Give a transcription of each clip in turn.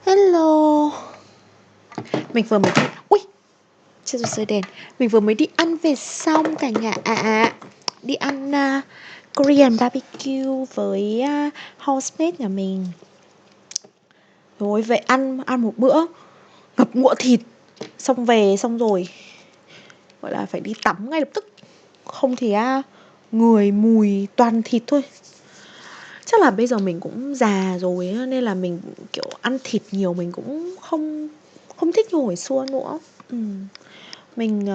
Hello. Mình vừa mới đi... Ui, chết rồi, rơi đèn. Mình vừa mới đi ăn về xong cả nhà đi ăn Korean barbecue với housemate nhà mình. Rồi về ăn một bữa ngập ngụa thịt. Xong về xong rồi gọi là phải đi tắm ngay lập tức. Không thì người mùi toàn thịt thôi. Chắc là bây giờ mình cũng già rồi nên là mình kiểu ăn thịt nhiều mình cũng không thích như hồi xưa nữa. Mình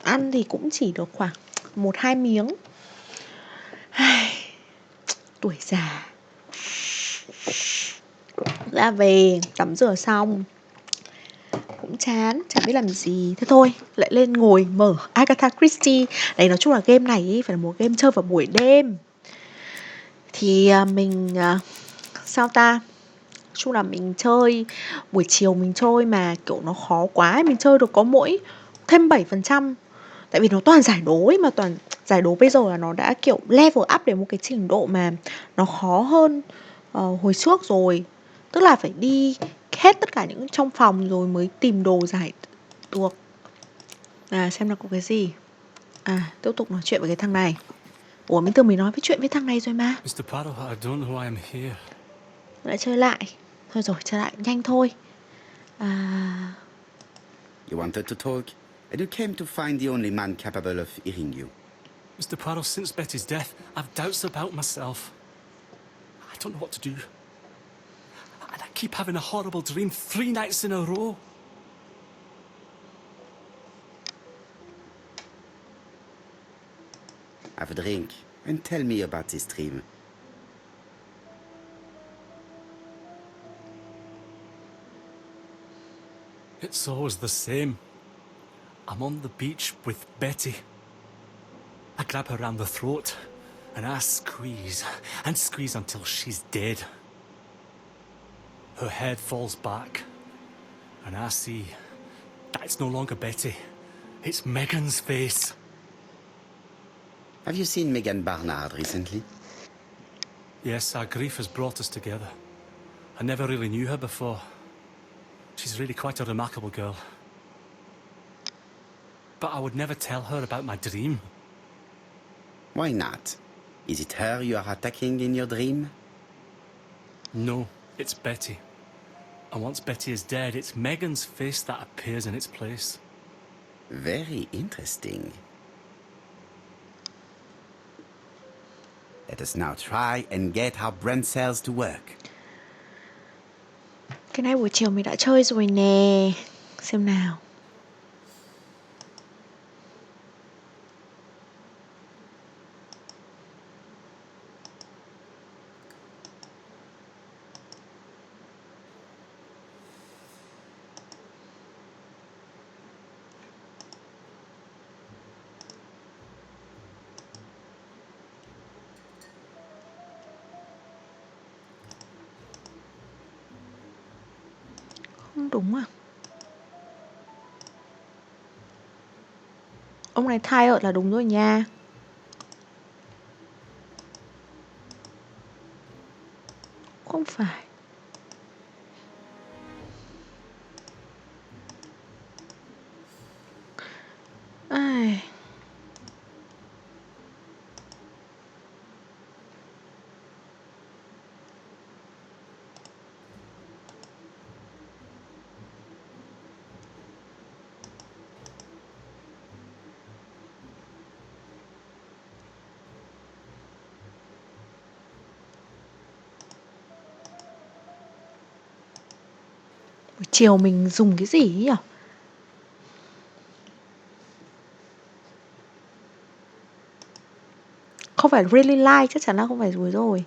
ăn thì cũng chỉ được khoảng 1-2 miếng. Tuổi già. Ra về tắm rửa xong cũng chán, chẳng biết làm gì. Thế thôi, lại lên ngồi mở Agatha Christie. Đấy, nói chung là game này ý, phải là một game chơi vào buổi đêm. Thì mình sao ta, nói chung là mình chơi buổi chiều mình chơi mà kiểu nó khó quá. Mình chơi được có mỗi thêm 7%. Tại vì nó toàn giải đố ấy, mà toàn giải đố bây giờ là nó đã kiểu level up đến một cái trình độ mà nó khó hơn hồi trước rồi. Tức là phải đi hết tất cả những trong phòng rồi mới tìm đồ giải được. Xem nó có cái gì. Tiếp tục nói chuyện với cái thằng này. Ủa, mình tưởng mình nói với chuyện với thằng này rồi mà. Mr. Poirot, I don't know why I'm here. Lại chơi lại. Thôi rồi, chơi lại nhanh thôi. You wanted to talk, and you came to find the only man capable of hearing you. Mr. Poirot, since Betty's death, I've doubts about myself. I don't know what to do. And I keep having a horrible dream 3 nights in a row. Have a drink, and tell me about this dream. It's always the same. I'm on the beach with Betty. I grab her round the throat, and I squeeze, and squeeze until she's dead. Her head falls back, and I see that it's no longer Betty. It's Megan's face. Have you seen Megan Barnard recently? Yes, our grief has brought us together. I never really knew her before. She's really quite a remarkable girl. But I would never tell her about my dream. Why not? Is it her you are attacking in your dream? No, it's Betty. And once Betty is dead, it's Megan's face that appears in its place. Very interesting. Let us now try and get our brain cells to work. Cái này buổi chiều mình đã chơi rồi nè. Xem nào. Không đúng à? Ông này thay là đúng rồi nha. Không phải. Ai... Buổi chiều mình dùng cái gì ấy nhỉ? Không phải really like, chắc chắn là không phải rồi.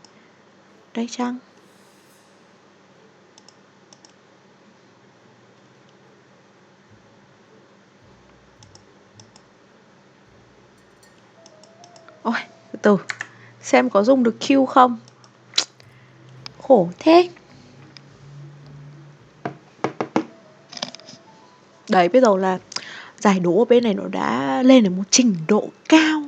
Đây chăng? Ôi, từ từ. Xem có dùng được Q không? Khổ thế. Đấy, bây giờ là giải đố ở bên này nó đã lên đến một trình độ cao.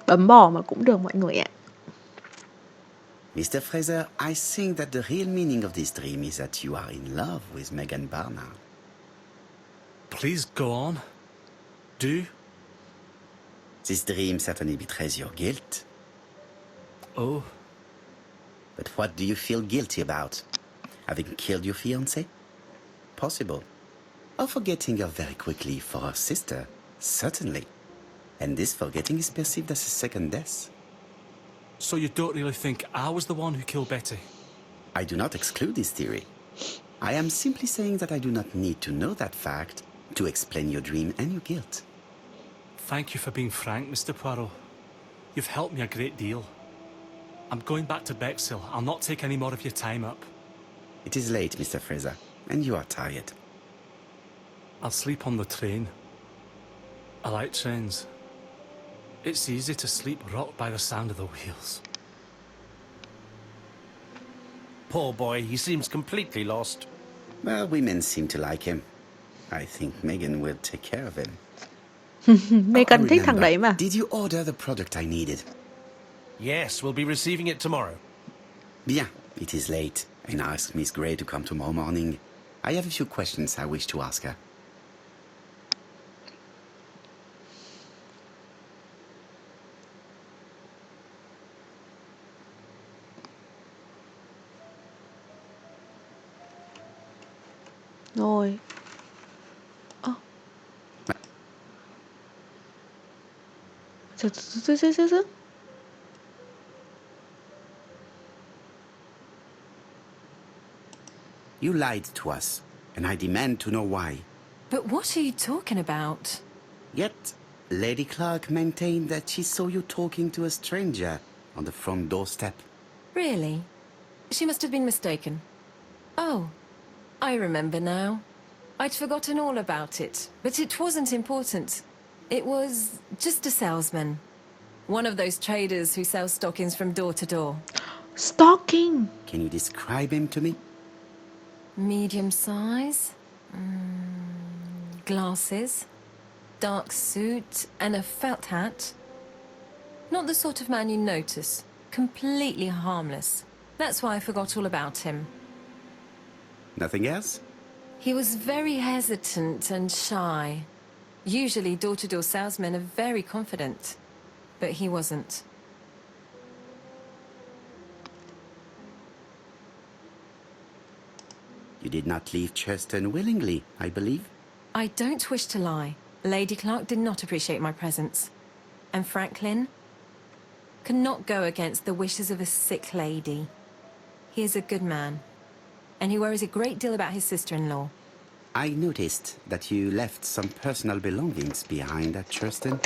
Bấm bỏ mà cũng được mọi người ạ. Mr. Fraser, I think that the real meaning of this dream is that you are in love with Megan Barnard. Please go on. Do. This dream certainly betrays your guilt. Oh. But what do you feel guilty about? Having killed your fiancé? Possible. Or forgetting her very quickly for her sister? Certainly. And this forgetting is perceived as a second death. So you don't really think I was the one who killed Betty? I do not exclude this theory. I am simply saying that I do not need to know that fact to explain your dream and your guilt. Thank you for being frank, Mr. Poirot. You've helped me a great deal. I'm going back to Bexhill. I'll not take any more of your time up. It is late, Mr. Fraser, and you are tired. I'll sleep on the train. I like trains. It's easy to sleep rocked by the sound of the wheels. Poor boy, he seems completely lost. Well, women seem to like him. I think Megan will take care of him. Megan thích thằng đấy mà. Did you order the product I needed? Yes, we'll be receiving it tomorrow. Bien, it is late, and I asked Miss Gray to come tomorrow morning. I have a few questions I wish to ask her. Rồi. You lied to us, and I demand to know why. But what are you talking about? Yet, Lady Clark maintained that she saw you talking to a stranger on the front doorstep. Really? She must have been mistaken. Oh, I remember now. I'd forgotten all about it, but it wasn't important. It was just a salesman. One of those traders who sell stockings from door to door. Stalking. Can you describe him to me? Medium size. Glasses. Dark suit and a felt hat. Not the sort of man you notice. Completely harmless. That's why I forgot all about him. Nothing else? He was very hesitant and shy. Usually door-to-door salesmen are very confident. But he wasn't. You did not leave Churton willingly, I believe. I don't wish to lie. Lady Clark did not appreciate my presence. And Franklin cannot go against the wishes of a sick lady. He is a good man. And he worries a great deal about his sister-in-law. I noticed that you left some personal belongings behind at Churton.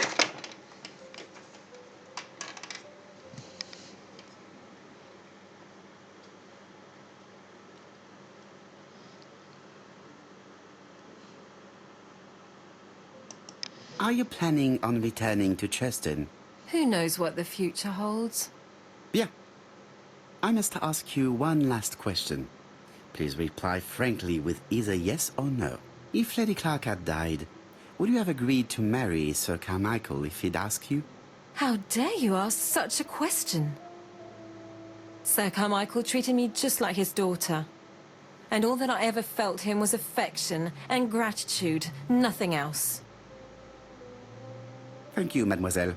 Are you planning on returning to Churton? Who knows what the future holds? Bien. I must ask you one last question. Please reply frankly with either yes or no. If Lady Clark had died, would you have agreed to marry Sir Carmichael if he'd asked you? How dare you ask such a question? Sir Carmichael treated me just like his daughter. And all that I ever felt him was affection and gratitude, nothing else. Thank you, mademoiselle.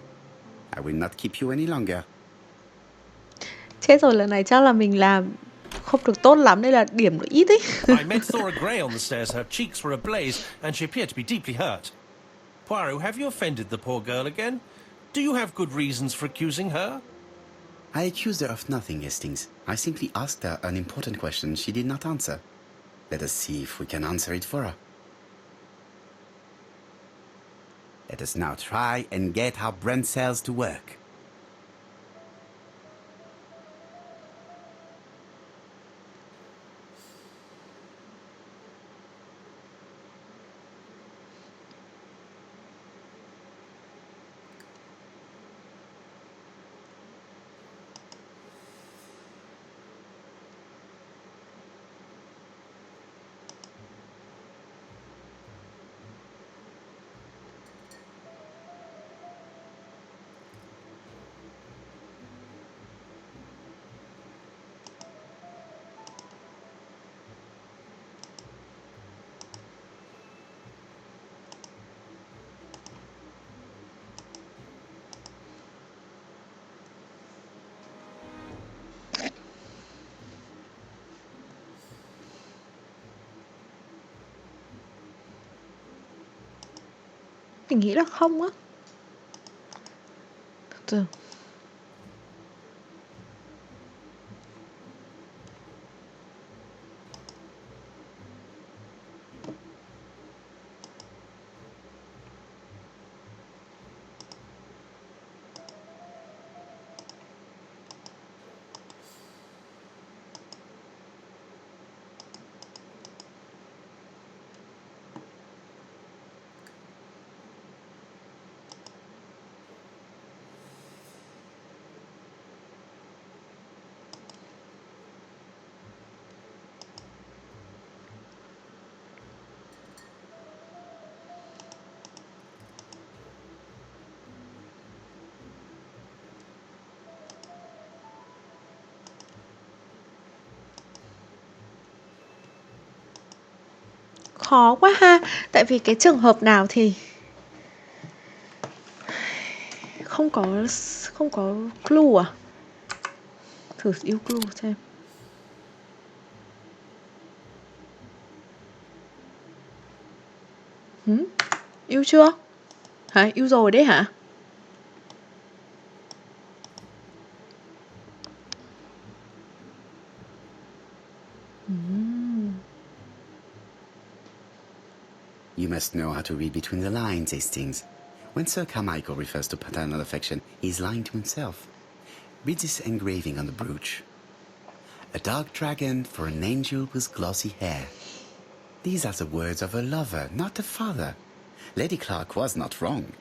I will not keep you any longer. Chết rồi, lần này chắc là mình làm không được tốt lắm nên là điểm nó ít ấy. I met Thora Grey on the stairs. Her cheeks were ablaze, and she appeared to be deeply hurt. Poirot, have you offended the poor girl again? Do you have good reasons for accusing her? I accused her of nothing, Hastings. I simply asked her an important question she did not answer. Let us see if we can answer it for her. Let us now try and get our brain cells to work. Mình nghĩ là không á. Từ từ. Khó quá ha. Tại vì cái trường hợp nào thì không có clue à? Thử yêu clue xem. Yêu chưa? Hả? Yêu rồi đấy hả? You must know how to read between the lines, Hastings. When Sir Carmichael refers to paternal affection, he's lying to himself. Read this engraving on the brooch. A dark dragon for an angel with glossy hair. These are the words of a lover, not a father. Lady Clark was not wrong.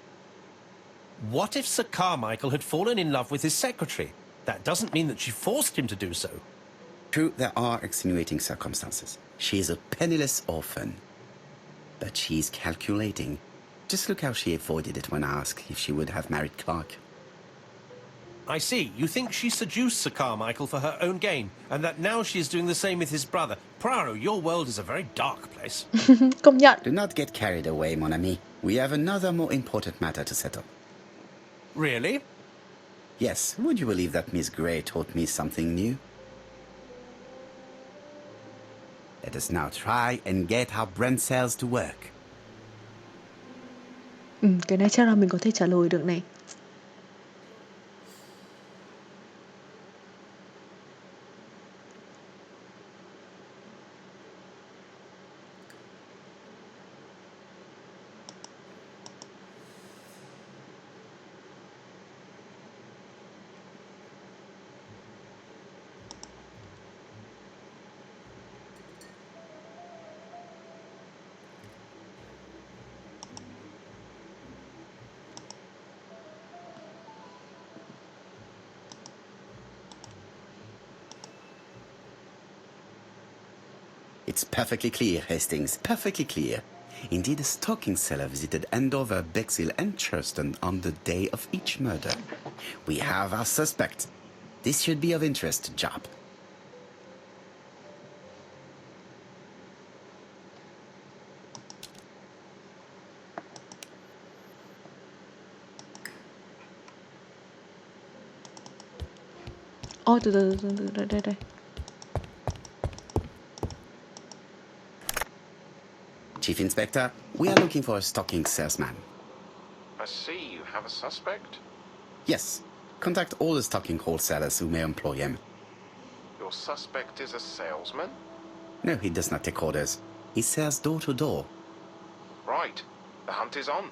What if Sir Carmichael had fallen in love with his secretary? That doesn't mean that she forced him to do so. True, there are extenuating circumstances. She is a penniless orphan. But she's calculating. Just look how she avoided it when asked if she would have married Clark. I see. You think she seduced Sir Carmichael for her own gain, and that now she is doing the same with his brother. Poirot, your world is a very dark place. Công nhận. Do not get carried away, mon ami. We have another more important matter to settle. Really? Yes, would you believe that Miss Gray taught me something new? Let us now try and get our brain cells to work. Cái này chắc là mình có thể trả lời được này. It's perfectly clear, Hastings, perfectly clear. Indeed, a stalking seller visited Andover, Bexhill, and Churston on the day of each murder. We have our suspect. This should be of interest to Job. Từ đây. Chief Inspector, we are looking for a stalking salesman. I see you have a suspect. Yes. Contact all the stalking wholesalers who may employ him. Your suspect is a salesman? No, he does not take orders. He sells door to door. Right. The hunt is on.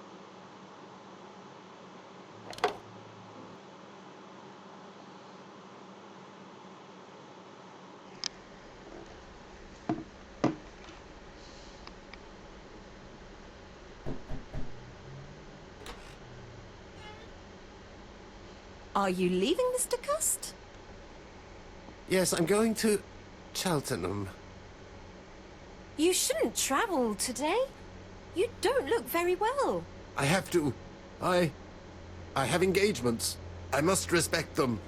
Are you leaving, Mr. Cust? Yes, I'm going to Cheltenham. You shouldn't travel today. You don't look very well. I have to. I have engagements. I must respect them.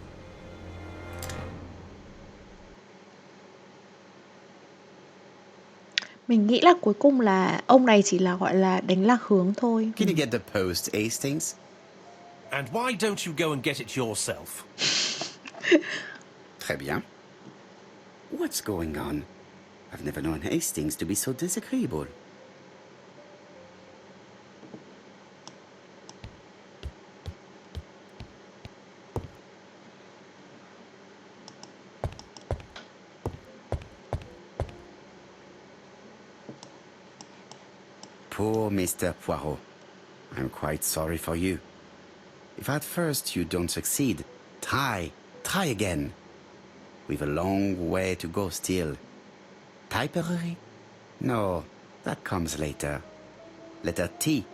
Mình nghĩ là cuối cùng là ông này chỉ là gọi là đánh lạc hướng thôi. Can you get the post, Hastings? And why don't you go and get it yourself? Très bien. What's going on? I've never known Hastings to be so disagreeable. Poor Mr. Poirot. I'm quite sorry for you. If at first you don't succeed, try again. We've a long way to go still. Typery? No, that comes later. Letter T.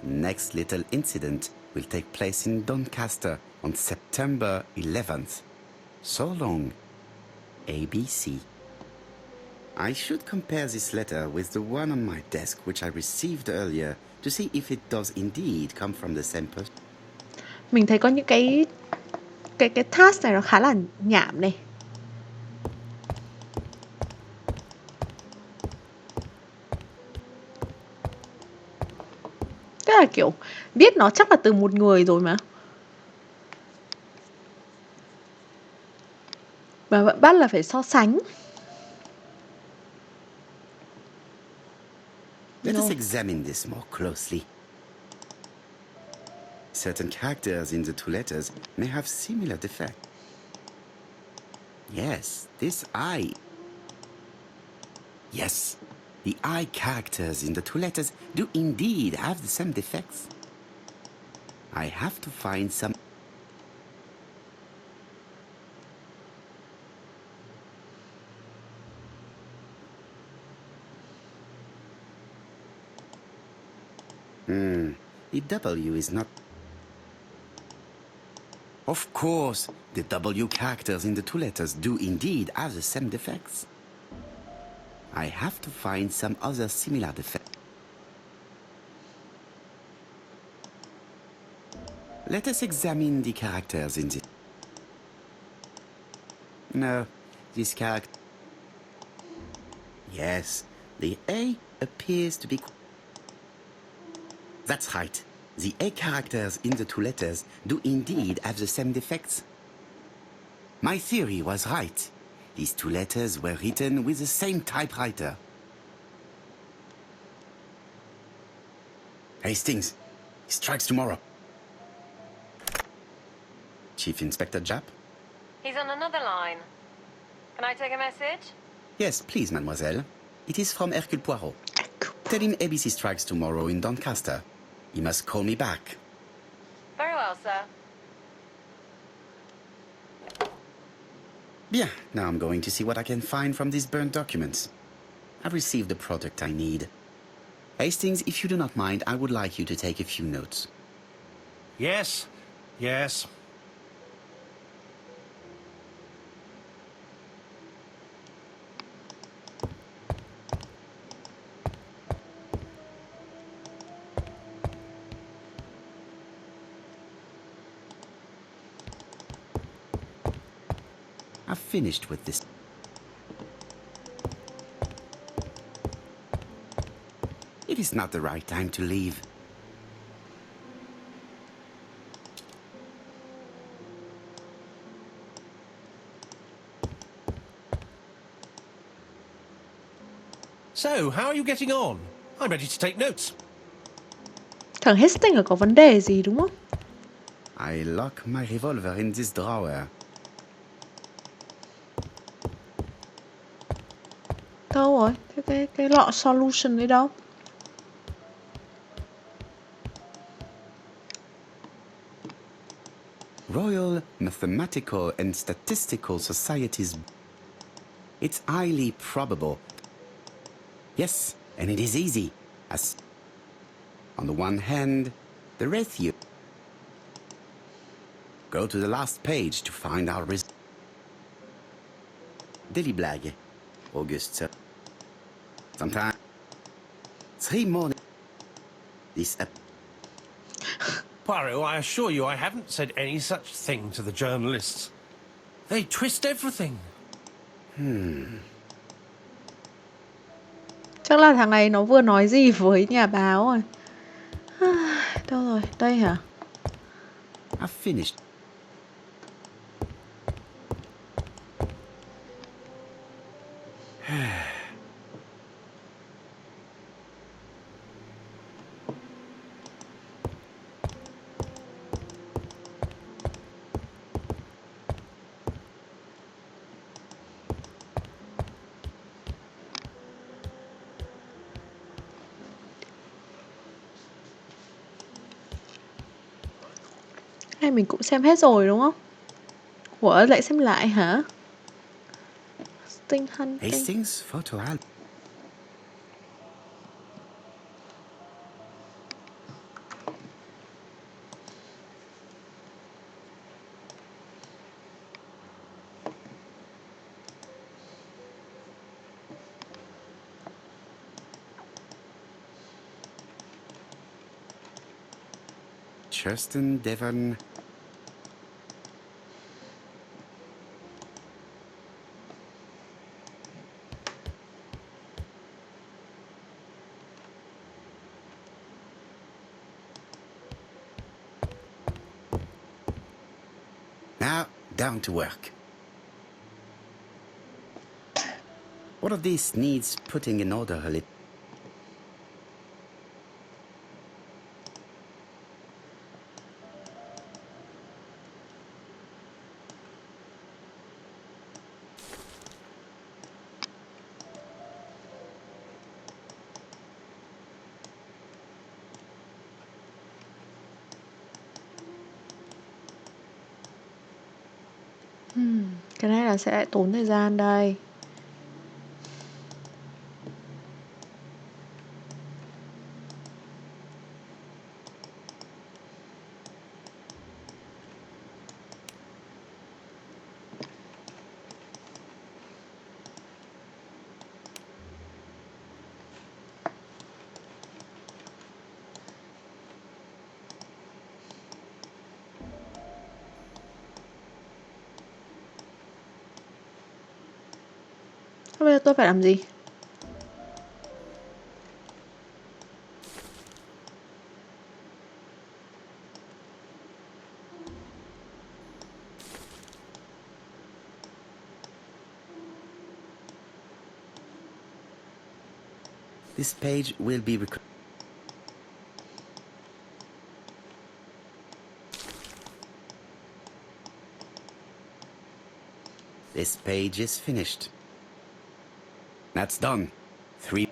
The next little incident will take place in Doncaster on September 11th. So long. ABC. I should compare this letter with the one on my desk which I received earlier to see if it does indeed come from the same person. Mình thấy có những cái task này nó khá là nhảm này. Tức là kiểu biết nó chắc là từ một người rồi mà. Và vẫn bắt là phải so sánh. Let us examine this more closely. Certain characters in the two letters may have similar defects. Yes, this I. Yes, the I characters in the two letters do indeed have the same defects. I have to find some... The W is not... Of course, the W characters in the two letters do indeed have the same defects. I have to find some other similar defects. Let us examine the characters in this. No, this character... Yes, the A appears to be... That's right. The A characters in the two letters do indeed have the same defects. My theory was right. These two letters were written with the same typewriter. Hastings, he strikes tomorrow. Chief Inspector Japp? He's on another line. Can I take a message? Yes, please, mademoiselle. It is from Hercule Poirot. Tell him ABC strikes tomorrow in Doncaster. He must call me back. Very well, sir. Bien, now I'm going to see what I can find from these burnt documents. I've received the product I need. Hastings, if you do not mind, I would like you to take a few notes. Yes, yes. I've finished with this. It is not the right time to leave. So, how are you getting on? I'm ready to take notes. Thằng Hastings có vấn đề gì đúng không? I lock my revolver in this drawer. Đâu rồi? Thế cái lọ solution ấy đâu? Royal Mathematical and Statistical Society's... It's highly probable. Yes, and it is easy. As on the one hand, the ratio. Go to the last page to find our result. Daily Blag, August. Sometime 3 morning. This Poirot, I assure you I haven't said any such thing to the journalists. They twist everything. Chắc là thằng này nó vừa nói gì với nhà báo rồi. Đâu rồi? Đây hả? I've finished. Hay mình cũng xem hết rồi đúng không? Ủa lại xem lại hả? Tinh Hunting. Hastings photo album. Kirsten Devon. Now, down to work. One of these needs putting in order a little. Cái này là sẽ lại tốn thời gian đây. Thế bây giờ tôi phải làm gì? This page will be This page is finished. That's done. 3.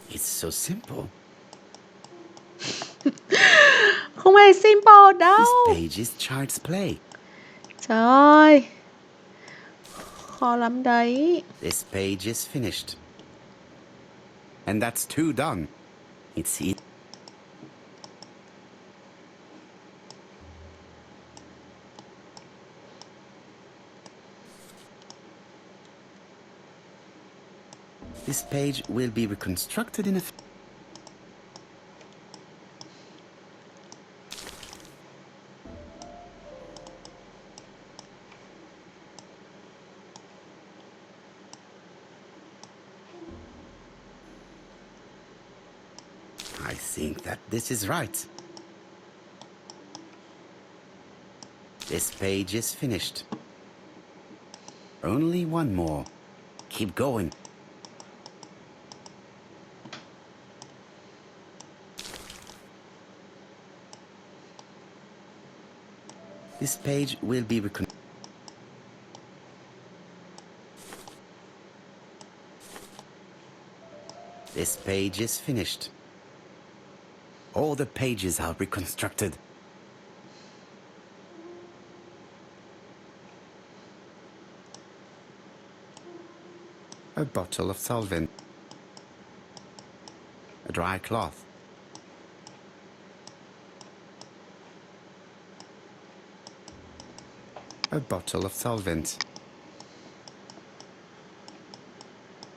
It's so simple. Không hề simple đâu. This page is child's play. Trời ơi, khó lắm đấy. This page is finished. And that's 2 done. It's it. This page will be reconstructed in a... I think that this is right. This page is finished. Only one more. Keep going. This page will be This page is finished. All the pages are reconstructed. A bottle of solvent. A dry cloth. A bottle of solvent.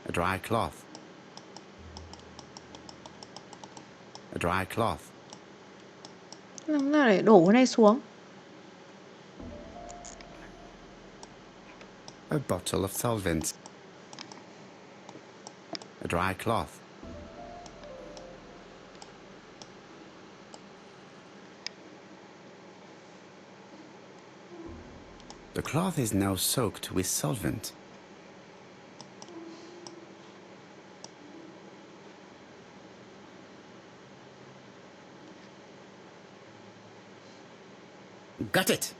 A dry cloth. A dry cloth. Làm nào để đổ cái này xuống? A bottle of solvent. A dry cloth. The cloth is now soaked with solvent. Got it.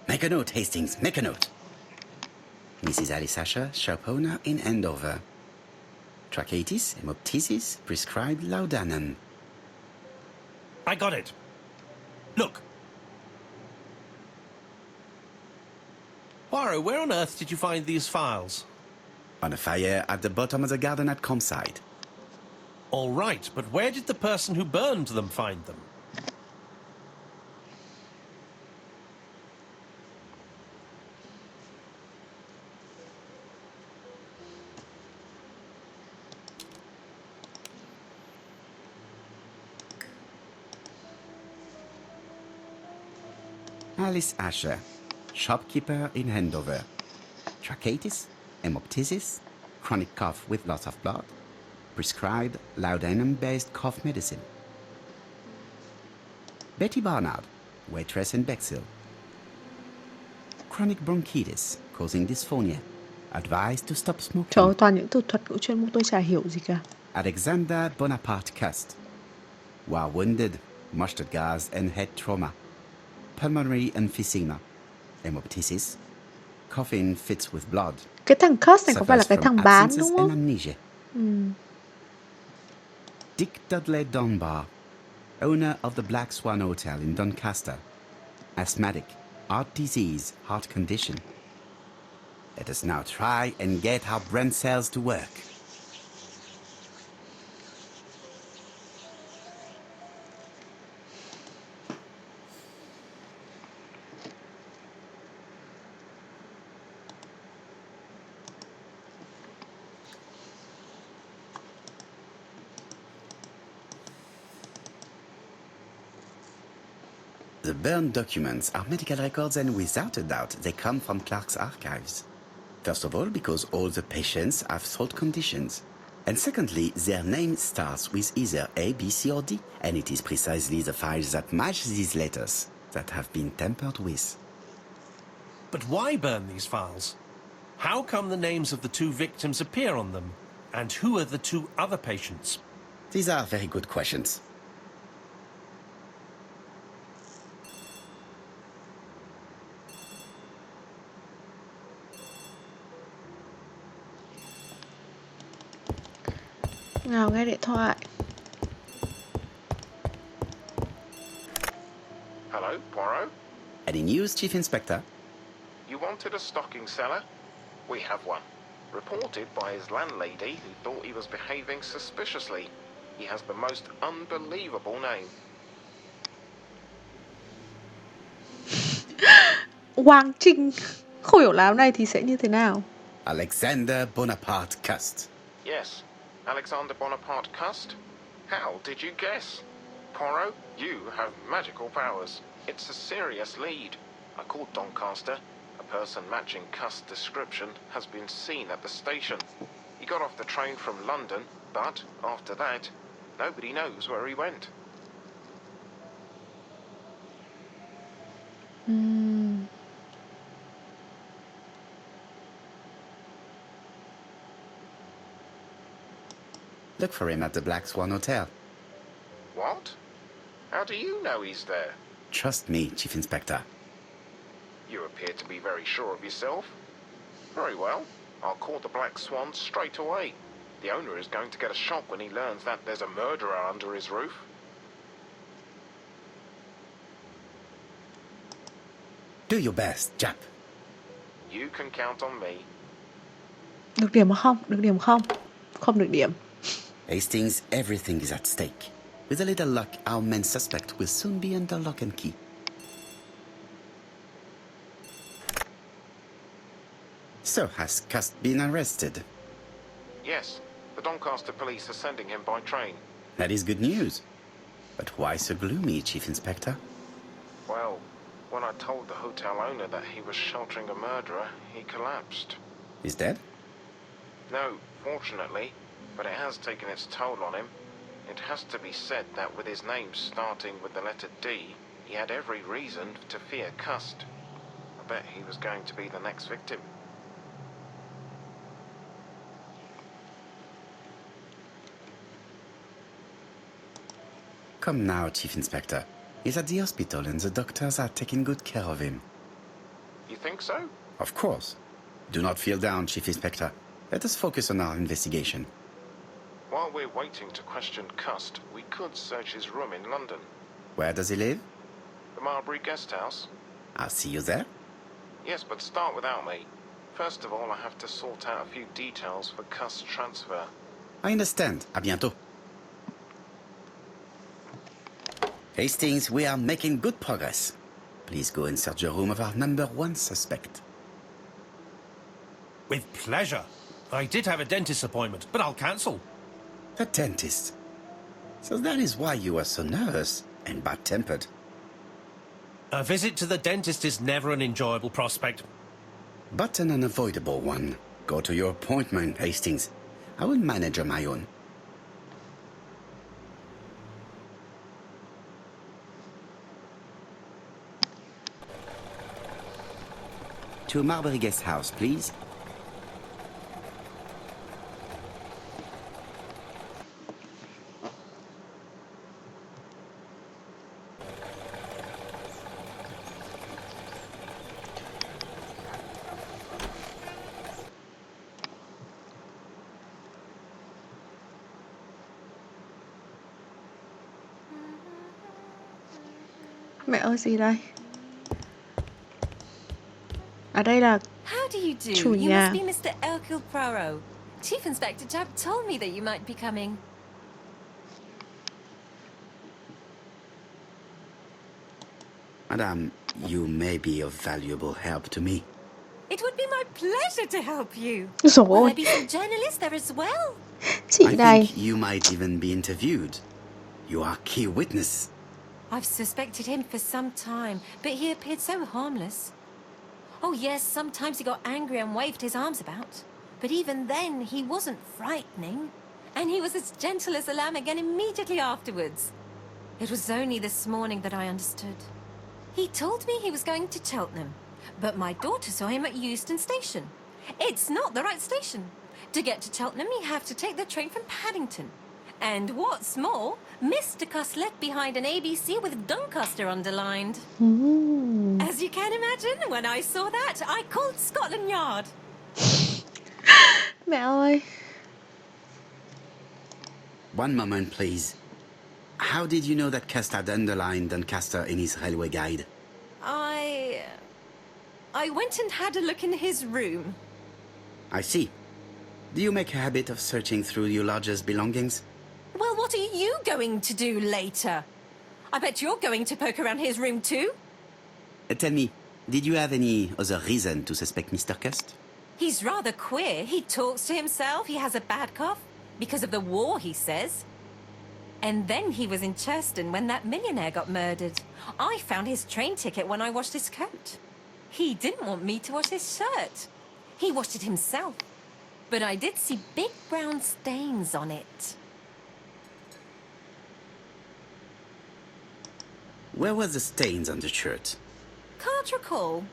Make a note, Hastings. Make a note. Mrs. Alice Asher, shop owner in Andover. Tracheitis, hemoptysis, prescribed laudanum. I got it. Look. Poirot, where on earth did you find these files? On a fire at the bottom of the garden at campsite. All right, but where did the person who burned them find them? Alice Asher, shopkeeper in Andover. Tracheitis, hemoptysis, chronic cough with loss of blood. Prescribed laudanum-based cough medicine. Betty Barnard, waitress in Bexhill. Chronic bronchitis, causing dysphonia. Advised to stop smoking. Trời ơi, toàn những từ thuật ngữ chuyên môn tôi chả hiểu gì cả. Alexander Bonaparte Cust. While wounded, mustard gas and head trauma. Pulmonary emphysema. Hemoptysis. Coughing fits with blood. Cái thằng Cus này có phải là cái thằng bán absences đúng and không? amnesia. Dick Dudley Dunbar, owner of the Black Swan Hotel in Doncaster. Asthmatic, heart disease, heart condition. Let us now try and get our brain cells to work. The burned documents are medical records, and without a doubt, they come from Clark's archives. First of all, because all the patients have throat conditions. And secondly, their name starts with either A, B, C, or D, and it is precisely the files that match these letters that have been tampered with. But why burn these files? How come the names of the two victims appear on them? And who are the two other patients? These are very good questions. Nào nghe điện thoại. Hello, Poirot? Any news, Chief Inspector? You wanted a stocking seller? We have one. Reported by his landlady who thought he was behaving suspiciously. He has the most unbelievable name. Hoàng Trinh. Không hiểu láo này thì sẽ như thế nào? Alexander Bonaparte Cust. Yes, Alexander Bonaparte Cust? How did you guess? Poirot, you have magical powers. It's a serious lead. I called Doncaster. A person matching Cust's description has been seen at the station. He got off the train from London, but after that, nobody knows where he went. Look for him at the Black Swan Hotel. What? How do you know he's there? Trust me, Chief Inspector. You appear to be very sure of yourself. Very well. I'll call the Black Swan straight away. The owner is going to get a shock when he learns that there's a murderer under his roof. Do your best, Jap. You can count on me. Được điểm không? Được điểm không? Không được điểm. Hastings, everything is at stake. With a little luck, our main suspect will soon be under lock and key. So, has Cust been arrested? Yes, the Doncaster police are sending him by train. That is good news. But why so gloomy, Chief Inspector? Well, when I told the hotel owner that he was sheltering a murderer, he collapsed. He's dead? No, fortunately, but it has taken its toll on him. It has to be said that with his name starting with the letter D, he had every reason to fear Cust. I bet he was going to be the next victim. Come now, Chief Inspector. He's at the hospital and the doctors are taking good care of him. You think so? Of course. Do not feel down, Chief Inspector. Let us focus on our investigation. While we're waiting to question Cust, we could search his room in London. Where does he live? The Marbury Guest House? I'll see you there. Yes, but start without me. First of all, I have to sort out a few details for Cust's transfer. I understand. À bientôt. Hastings, we are making good progress. Please go and search the room of our number 1 suspect. With pleasure. I did have a dentist appointment, but I'll cancel. The dentist. So that is why you are so nervous and bad-tempered. A visit to the dentist is never an enjoyable prospect. But an unavoidable one. Go to your appointment, Hastings. I will manage on my own. To Marbury Guest House, please. Mẹ ơi, gì đây? À đây là How do you do? Chủ You nhà. must be Mr. Hercule Poirot. Chief Inspector Jack told me that you might be coming. Madame, you may be of valuable help to me. It would be my pleasure to help you. Rồi Will ôi, there be some journalists there as well? chị I này. think you might even be interviewed. You are key witness. I've suspected him for some time, but he appeared so harmless. Oh yes, sometimes he got angry and waved his arms about. But even then, he wasn't frightening. And he was as gentle as a lamb again immediately afterwards. It was only this morning that I understood. He told me he was going to Cheltenham, but my daughter saw him at Euston Station. It's not the right station. To get to Cheltenham, you have to take the train from Paddington. And what's more, Mr. Cuss left behind an ABC with Doncaster underlined. As you can imagine, when I saw that, I called Scotland Yard. Mẹ ơi. One moment, please. How did you know that Cust had underlined Doncaster in his railway guide? I went and had a look in his room. I see. Do you make a habit of searching through your lodger's belongings? Well, what are you going to do later? I bet you're going to poke around his room too. Tell me, did you have any other reason to suspect Mr. Cust? He's rather queer. He talks to himself. He has a bad cough. Because of the war, he says. And then he was in Churston when that millionaire got murdered. I found his train ticket when I washed his coat. He didn't want me to wash his shirt. He washed it himself. But I did see big brown stains on it. Where were the stains on the shirt? Can't recall.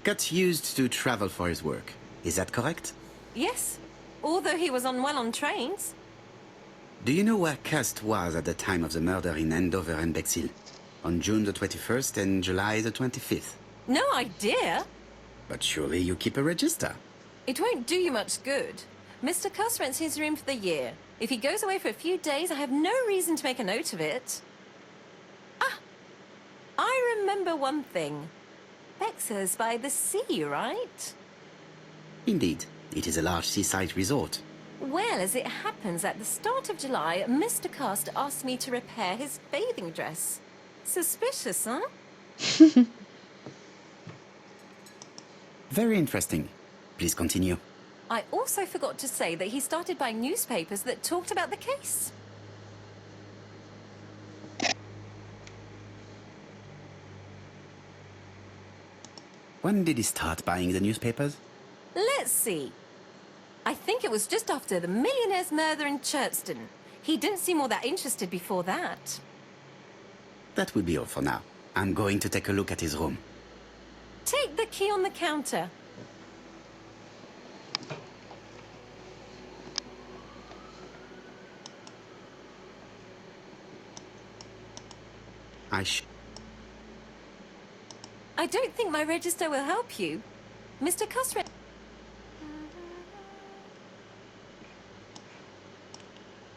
Cust used to travel for his work. Is that correct? Yes, although he was unwell on trains. Do you know where Cust was at the time of the murder in Andover and Bexhill? On June the 21st and July the 25th? No idea. But surely you keep a register. It won't do you much good. Mr. Cuss rents his room for the year. If he goes away for a few days, I have no reason to make a note of it. Ah, I remember one thing. Bexhill by the sea, right? Indeed, it is a large seaside resort. Well, as it happens, at the start of July, Mr. Cust asked me to repair his bathing dress. Suspicious, huh? Very interesting. Please continue. I also forgot to say that he started buying newspapers that talked about the case. When did he start buying the newspapers? Let's see. I think it was just after the millionaire's murder in Churston. He didn't seem all that interested before that. That will be all for now. I'm going to take a look at his room. Take the key on the counter. I don't think my register will help you. Mr. Cuss...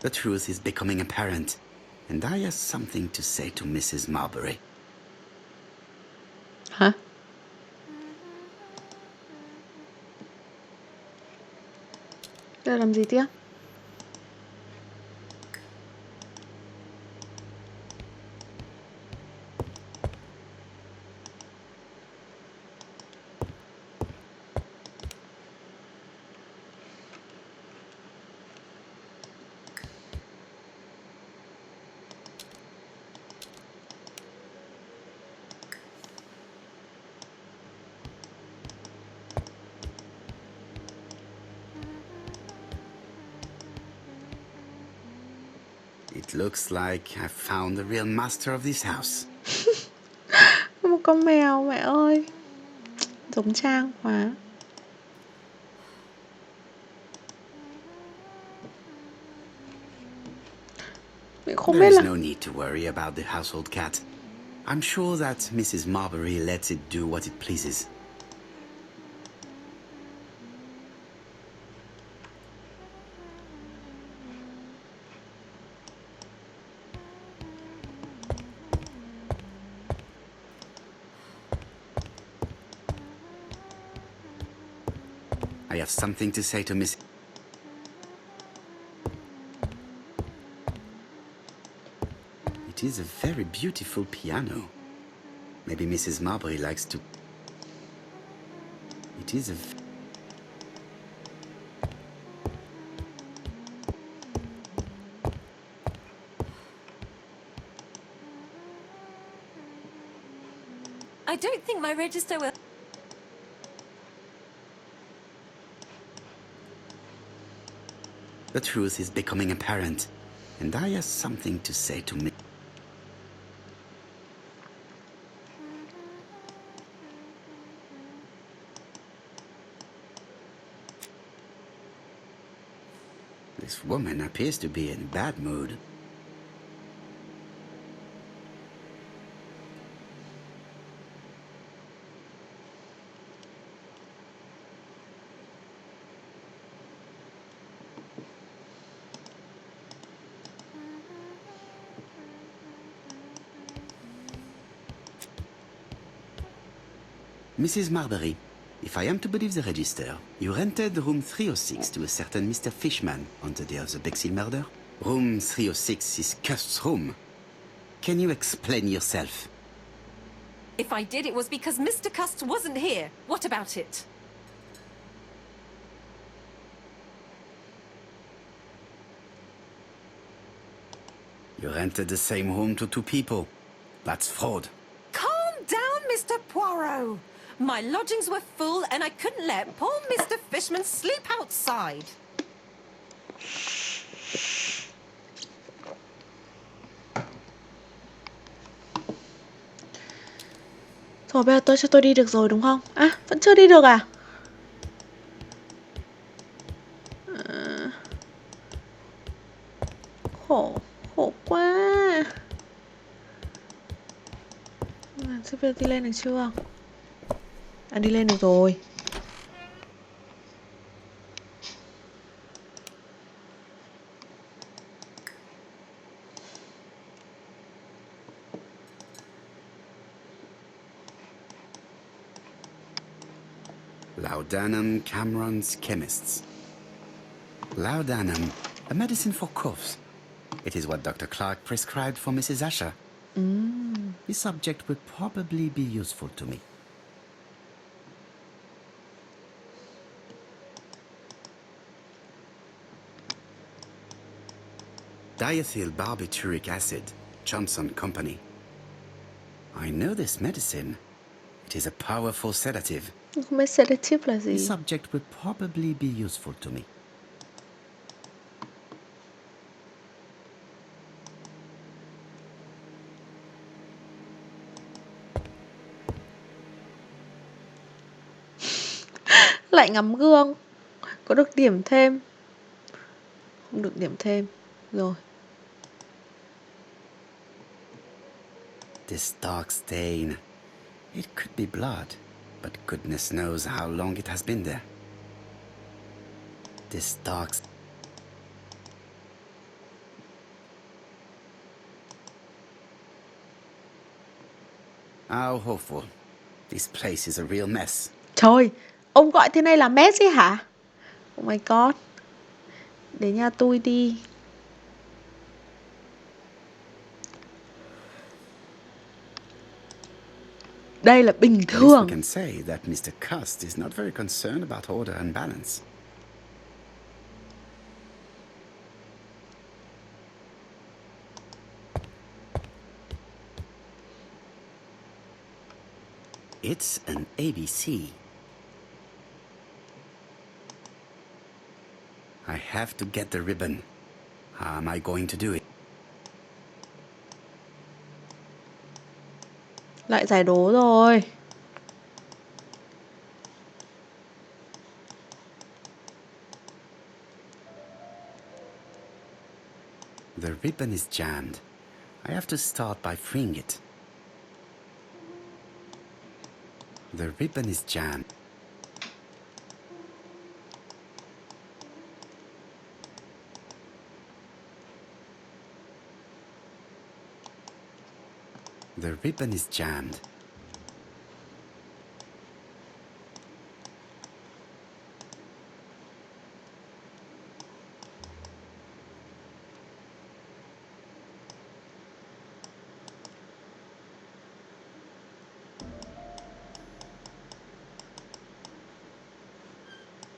The truth is becoming apparent, and I have something to say to Mrs. Marbury. Hả? Đây là làm gì tiếp? It looks like I've found the real master of this house. Một con mèo mẹ ơi. Giống Trang quá. Mình không There biết is là no need to worry about the household cat. I'm sure that Mrs. Marbury lets it do what it pleases. I have something to say to Miss... It is a very beautiful piano. Maybe Mrs. Marbury likes to... It is a... I don't think my register will... The truth is becoming apparent, and I have something to say to me. This woman appears to be in bad mood. Mrs. Marbury, if I am to believe the register, you rented room 306 to a certain Mr. Fishman on the day of the Bexhill murder. Room 306 is Cust's room. Can you explain yourself? If I did, it was because Mr. Cust wasn't here. What about it? You rented the same room to two people. That's fraud. Calm down, Mr. Poirot. My lodgings were full and I couldn't let poor Mr. Fishman sleep outside. Thôi bây giờ cho tôi đi được rồi đúng không? À, vẫn chưa đi được à? Khổ quá. Thế bây giờ đi lên được chưa? À, đi lên được rồi. Laudanum Cameron's Chemists. Laudanum, a medicine for coughs. It is what Dr. Clark prescribed for Mrs. Asher. This subject would probably be useful to me. Diethyl barbituric acid, Johnson Company. I know this medicine. It is a powerful sedative. Không biết sedative là gì. This subject would probably be useful to me. Lại ngắm gương. Có được điểm thêm. Không được điểm thêm. Rồi. This dark stain. It could be blood, but goodness knows how long it has been there. This dark... How hopeful. This place is a real mess. Trời, ông gọi thế này là mess ấy hả? Oh my god. Đến nhà tôi đi. Đây là bình At least thường. we can say that Mr. Cust is not very concerned about order and balance. It's an ABC. I have to get the ribbon. How am I going to do it? Lại giải đố rồi. The ribbon is jammed. I have to start by freeing it. The ribbon is jammed. The ribbon is jammed.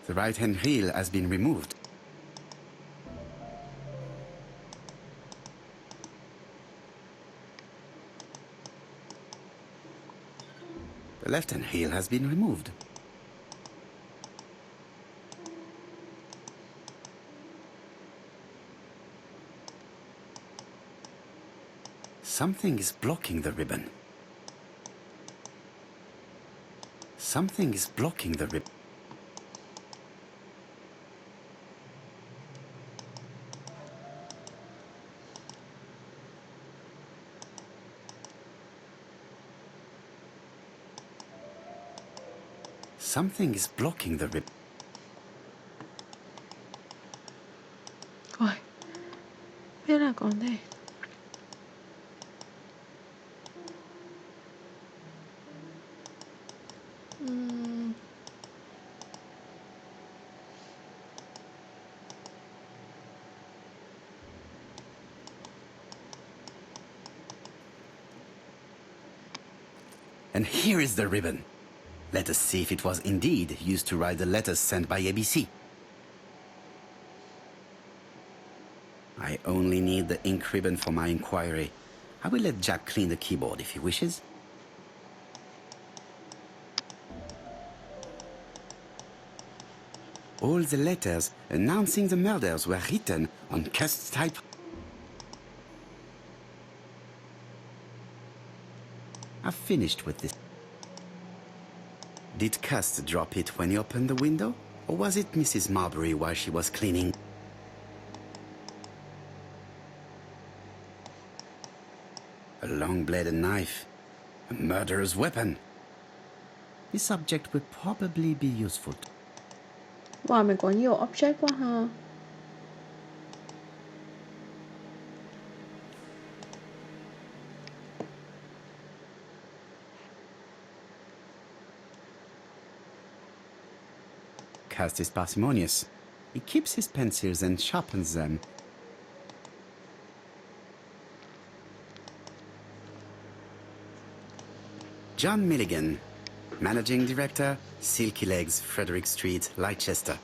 The right-hand heel has been removed. The left-hand heel has been removed. Something is blocking the ribbon. Something is blocking the ribbon. Something is blocking the ribbon. Ôi, biết là còn thế. And here is the ribbon. Let us see if it was indeed used to write the letters sent by ABC. I only need the ink ribbon for my inquiry. I will let Jack clean the keyboard if he wishes. All the letters announcing the murders were written on Cust's type. I've finished with this. Did Cust drop it when he opened the window? Or was it Mrs. Marbury while she was cleaning? A long-bladed knife. A murderer's weapon. This object would probably be useful. Wow, mình có nhiều object quá ha. Cust is parsimonious. He keeps his pencils and sharpens them. John Milligan, Managing Director, Silky Legs, Frederick Street, Leicester.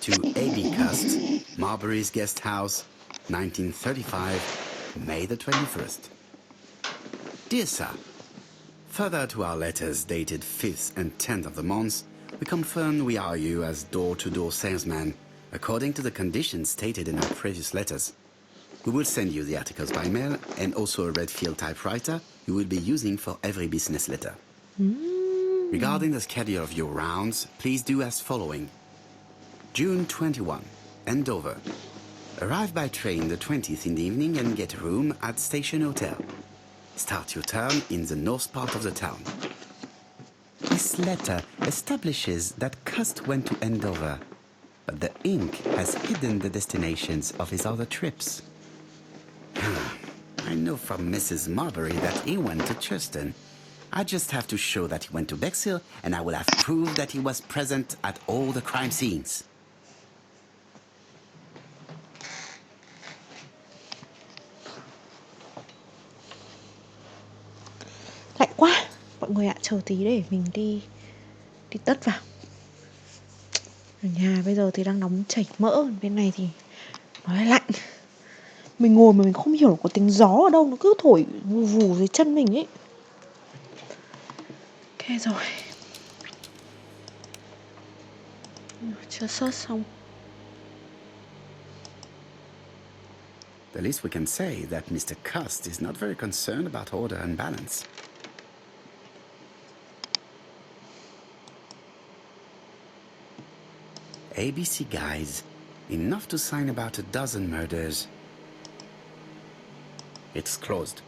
To A.B. Cust, Marbury's Guest House, 1935, May the 21st. Dear Sir, further to our letters dated 5th and 10th of the month, we confirm we are you as door-to-door salesman, according to the conditions stated in our previous letters. We will send you the articles by mail and also a Redfield typewriter you will be using for every business letter. Regarding the schedule of your rounds, please do as following. June 21, Andover. Arrive by train the 20th in the evening and get a room at Station Hotel. Start your turn in the north part of the town. This letter establishes that Cust went to Andover, but the ink has hidden the destinations of his other trips. I know from Mrs. Marbury that he went to Churston. I just have to show that he went to Bexhill, and I will have proof that he was present at all the crime scenes. Lạnh quá. Mọi người ạ, chờ tí để mình đi tất vào. Ở nhà bây giờ thì đang nóng chảy mỡ, bên này thì nó lại lạnh. Mình ngồi mà mình không hiểu có tiếng gió ở đâu, nó cứ thổi vù vù dưới chân mình ấy. Ok rồi. Chưa search xong. The least we can say that Mr. Cust is not very concerned about order and balance. ABC guys, enough to sign about a dozen murders. It's closed.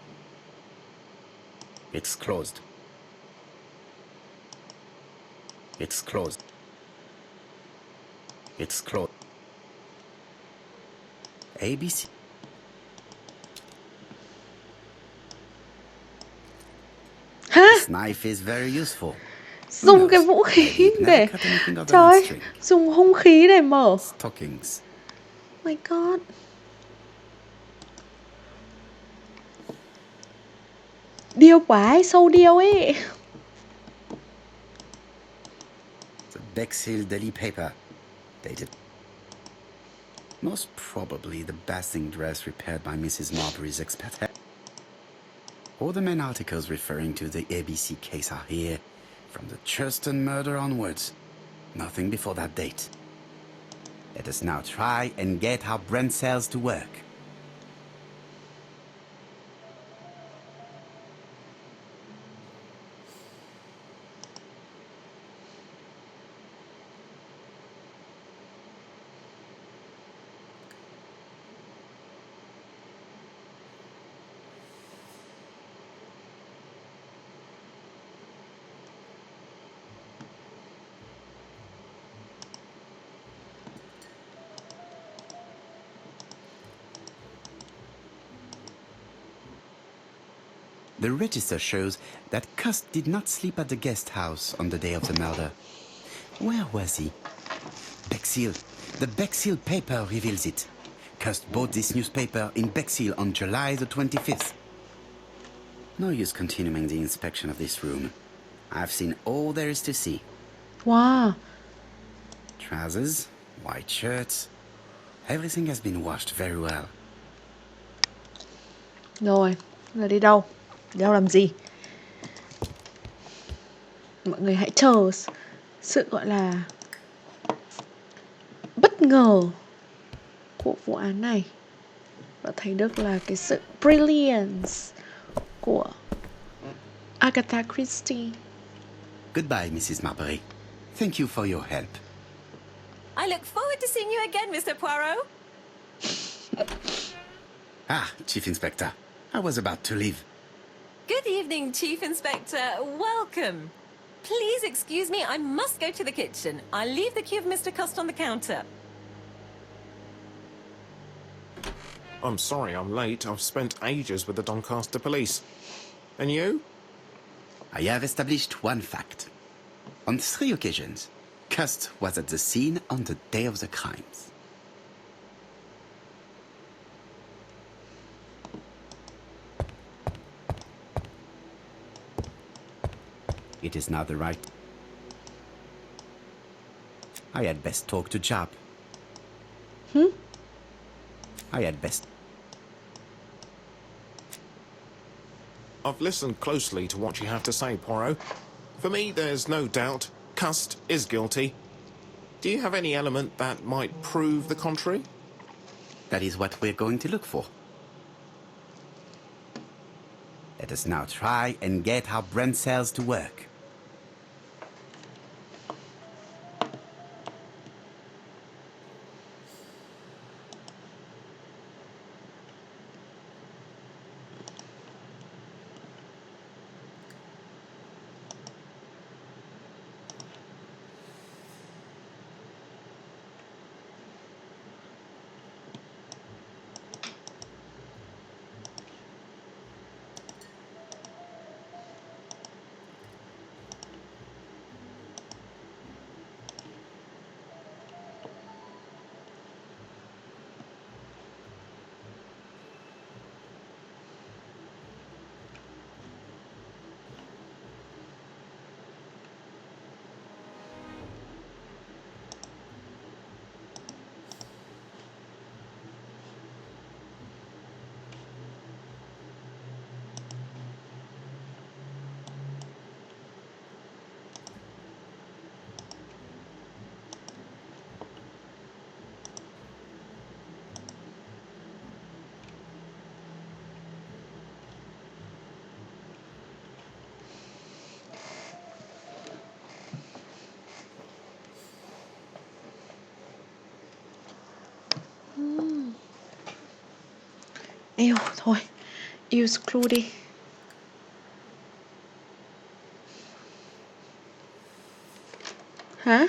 It's closed. It's closed. It's closed. ABC. Hả? This knife is very useful. Dùng cái vũ khí để... Trời ơi, dùng hung khí để mở. Stockings. Oh my god. Điêu quá ấy, sâu điêu ấy. The Bexhill Daily Paper, dated. Most probably the basting dress repaired by Mrs. Marbury's expert. All the main articles referring to the ABC case are here, from the Churston murder onwards. Nothing before that date. Let us now try and get our brain cells to work. The register shows that Cust did not sleep at the guest house on the day of the murder. Where was he? Bexhill. The Bexhill paper reveals it. Cust bought this newspaper in Bexhill on July the 25th. No use continuing the inspection of this room. I've seen all there is to see. Wow. Trousers, white shirts. Everything has been washed very well. Rồi, giờ đi đâu? Đi đâu làm gì? Mọi người hãy chờ sự gọi là bất ngờ của vụ án này và thấy được là cái sự brilliance của Agatha Christie. Goodbye, Mrs. Marbury. Thank you for your help. I look forward to seeing you again, Mr. Poirot. Ah, Chief Inspector. I was about to leave. Good evening, Chief Inspector. Welcome. Please excuse me, I must go to the kitchen. I'll leave the key of Mr. Cust on the counter. I'm sorry I'm late. I've spent ages with the Doncaster police. And you? I have established one fact. On 3 occasions, Cust was at the scene on the day of the crimes. It is now the right. I had best talk to Jap. I had best. I've listened closely to what you have to say, Poirot. For me, there's no doubt Cust is guilty. Do you have any element that might prove the contrary? That is what we're going to look for. Let us now try and get our brain cells to work. Eo, thôi use clue đi. Hả?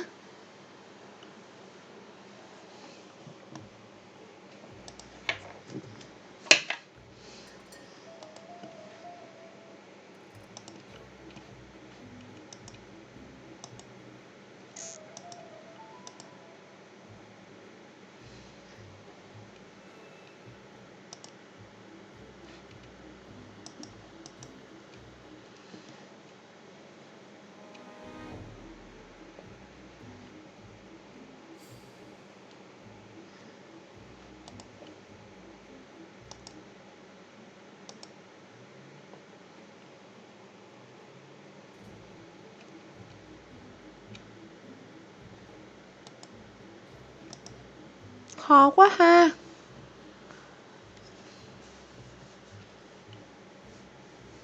Khó quá ha.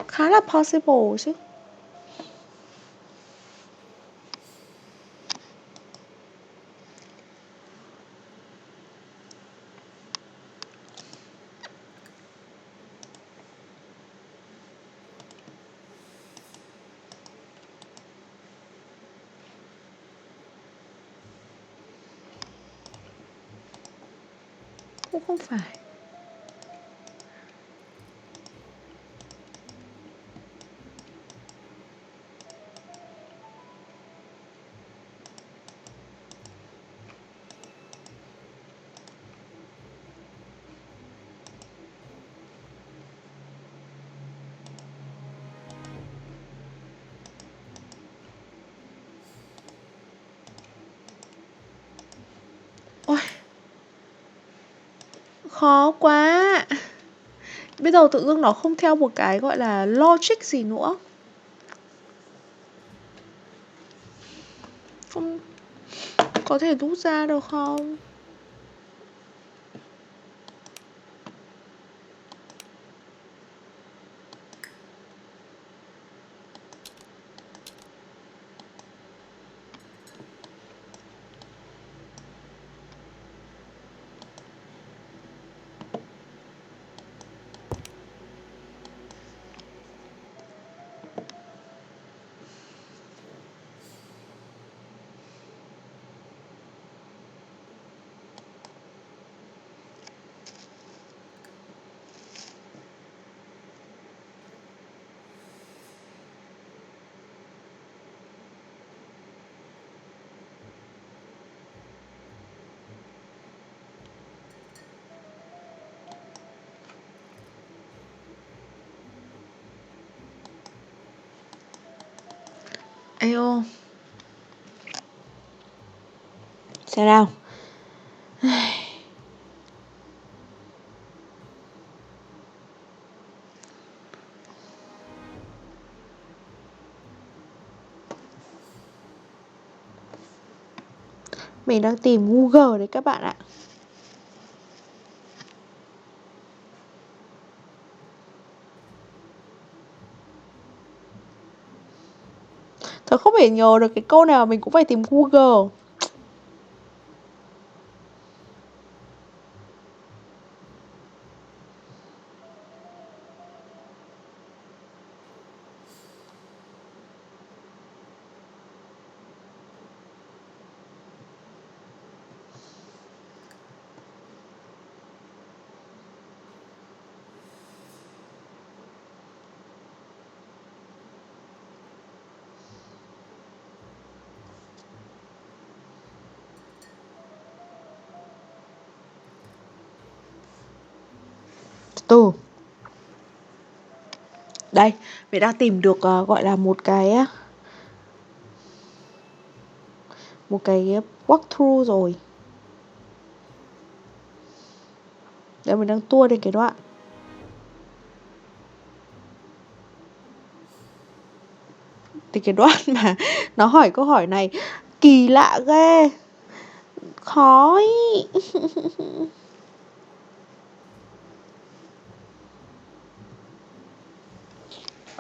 Khá là possible chứ. Cũng không phải. Ôi, khó quá. Bây giờ tự dưng nó không theo một cái gọi là logic gì nữa. Không có thể rút ra được không? Eo. Xem nào. Mình đang tìm Google đấy các bạn ạ. Tớ không thể nhớ được cái câu nào mình cũng phải tìm Google. Từ đây, mình đang tìm được gọi là một cái walkthrough rồi. Đây mình đang tua đến cái đoạn. Thì cái đoạn mà nó hỏi câu hỏi này kỳ lạ ghê. Khó ý.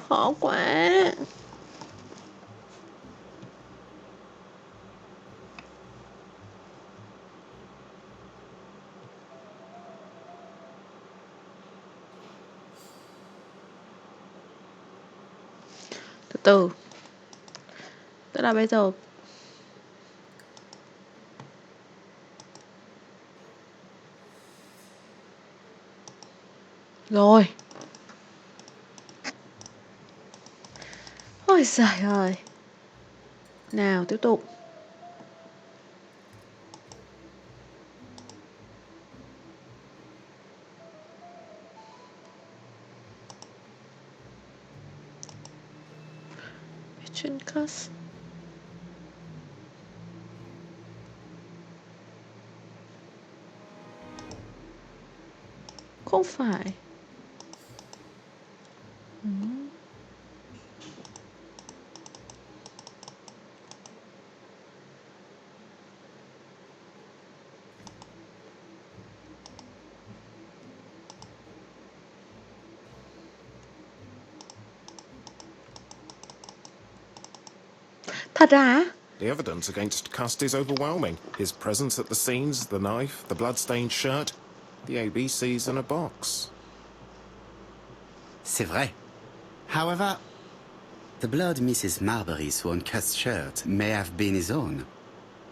Khó quá. Từ từ. Tức là bây giờ rồi. Ôi giời ơi. Nào tiếp tục. Chuyên cast. Không phải. Thật à? The evidence against Cust is overwhelming. His presence at the scenes, the knife, the blood-stained shirt, the ABCs in a box. C'est vrai. However, the blood Mrs. Marbury saw on Cust's shirt may have been his own.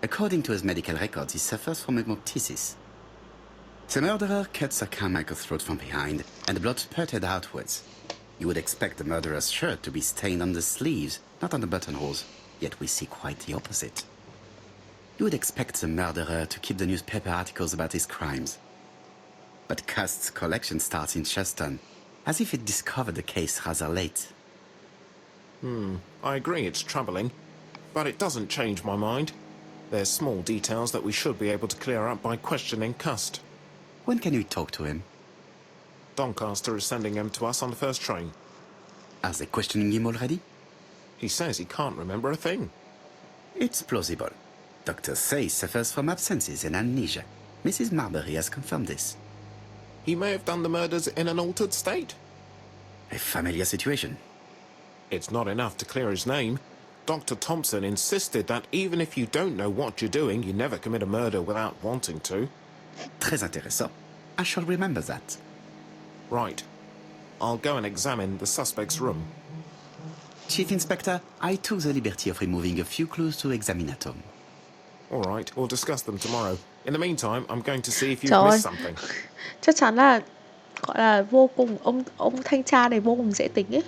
According to his medical records, he suffers from hemoptysis. The murderer cut Sir Carmichael's throat from behind, and the blood spurted outwards. You would expect the murderer's shirt to be stained on the sleeves, not on the buttonholes, yet we see quite the opposite. You would expect the murderer to keep the newspaper articles about his crimes. But Cust's collection starts in Cheston, as if it discovered the case rather late. I agree it's troubling, but it doesn't change my mind. There's small details that we should be able to clear up by questioning Cust. When can we talk to him? Doncaster is sending him to us on the first train. Are they questioning him already? He says he can't remember a thing. It's plausible. Doctors say he suffers from absences and amnesia. Mrs. Marbury has confirmed this. He may have done the murders in an altered state. A familiar situation. It's not enough to clear his name. Dr. Thompson insisted that even if you don't know what you're doing, you never commit a murder without wanting to. Très intéressant. I shall remember that. Right. I'll go and examine the suspect's room. Chief Inspector, I took the liberty of removing a few clues to examinatum. All right, we'll discuss them tomorrow. In the meantime, I'm going to see if you've Trời ơi. missed something. Chắc chắn là gọi là vô cùng ông thanh tra này vô cùng dễ tính ấy.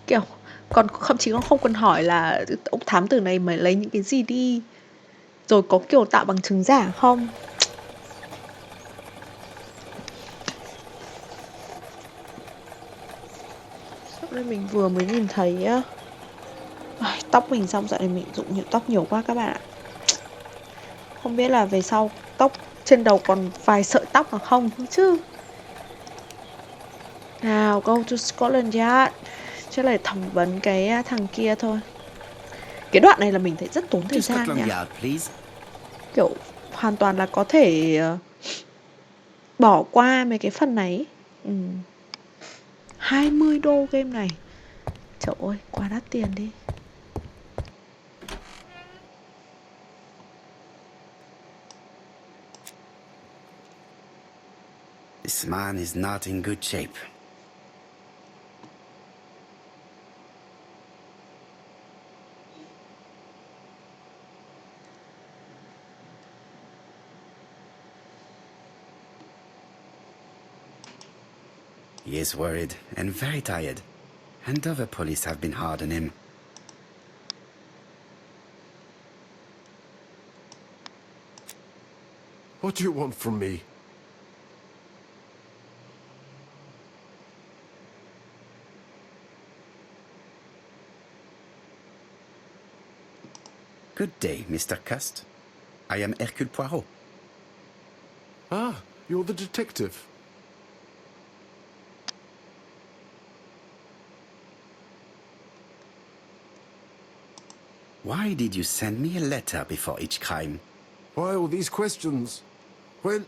Kiểu còn thậm chí còn không cần hỏi là ông thám tử này mới lấy những cái gì đi, rồi có kiểu tạo bằng chứng giả không. Sau đây mình vừa mới nhìn thấy tóc mình xong dạo này mình dụng tóc nhiều quá các bạn ạ. Không biết là về sau tóc trên đầu còn vài sợi tóc hoặc không chứ. Nào, go to Scotland Yard. Chắc là thẩm vấn cái thằng kia thôi. Cái đoạn này là mình thấy rất tốn thời gian nha. Kiểu hoàn toàn là có thể bỏ qua mấy cái phần này. 20 đô game này. Trời ơi, quá đắt tiền đi. This man is not in good shape. He is worried and very tired, and other police have been hard on him. What do you want from me? Good day, Mr. Cust. I am Hercule Poirot. Ah, you're the detective. Why did you send me a letter before each crime? Why all these questions? When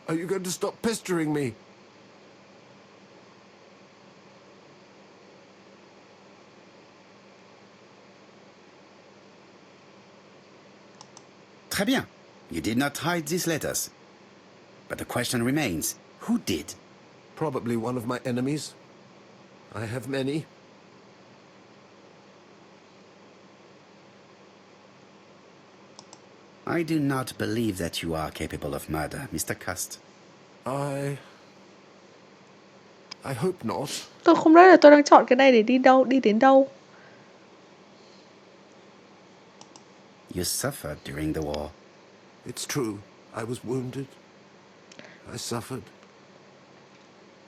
are you going to stop pestering me? Très bien. You did not hide these letters. But the question remains, who did? Probably one of my enemies. I have many. I do not believe that you are capable of murder, Mr. Cust. I hope not. Tôi không biết là tôi đang chọn cái này để đi đến đâu. You suffered during the war. It's true. I was wounded. I suffered.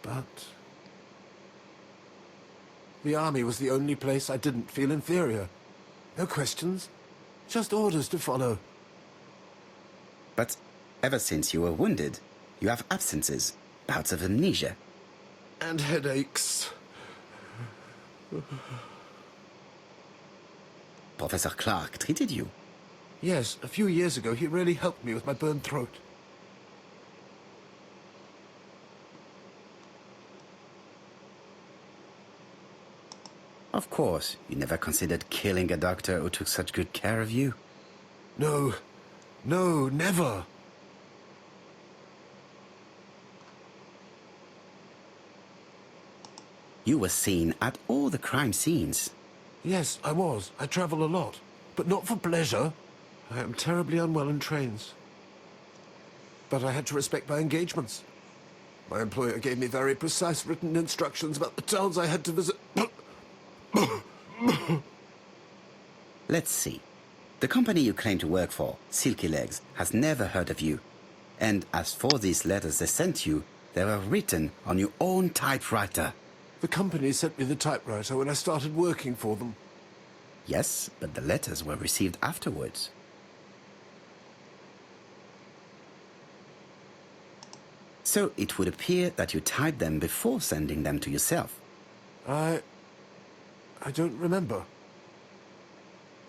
But the army was the only place I didn't feel inferior. No questions. Just orders to follow. But ever since you were wounded, you have absences, bouts of amnesia. And headaches. Professor Clark treated you. Yes, a few years ago he really helped me with my burned throat. Of course, you never considered killing a doctor who took such good care of you. No. No, never. You were seen at all the crime scenes. Yes, I was. I travel a lot. But not for pleasure. I am terribly unwell in trains. But I had to respect my engagements. My employer gave me very precise written instructions about the towns I had to visit. Let's see. The company you claim to work for, Silky Legs, has never heard of you. And as for these letters they sent you, they were written on your own typewriter. The company sent me the typewriter when I started working for them. Yes, but the letters were received afterwards. So it would appear that you typed them before sending them to yourself. I don't remember.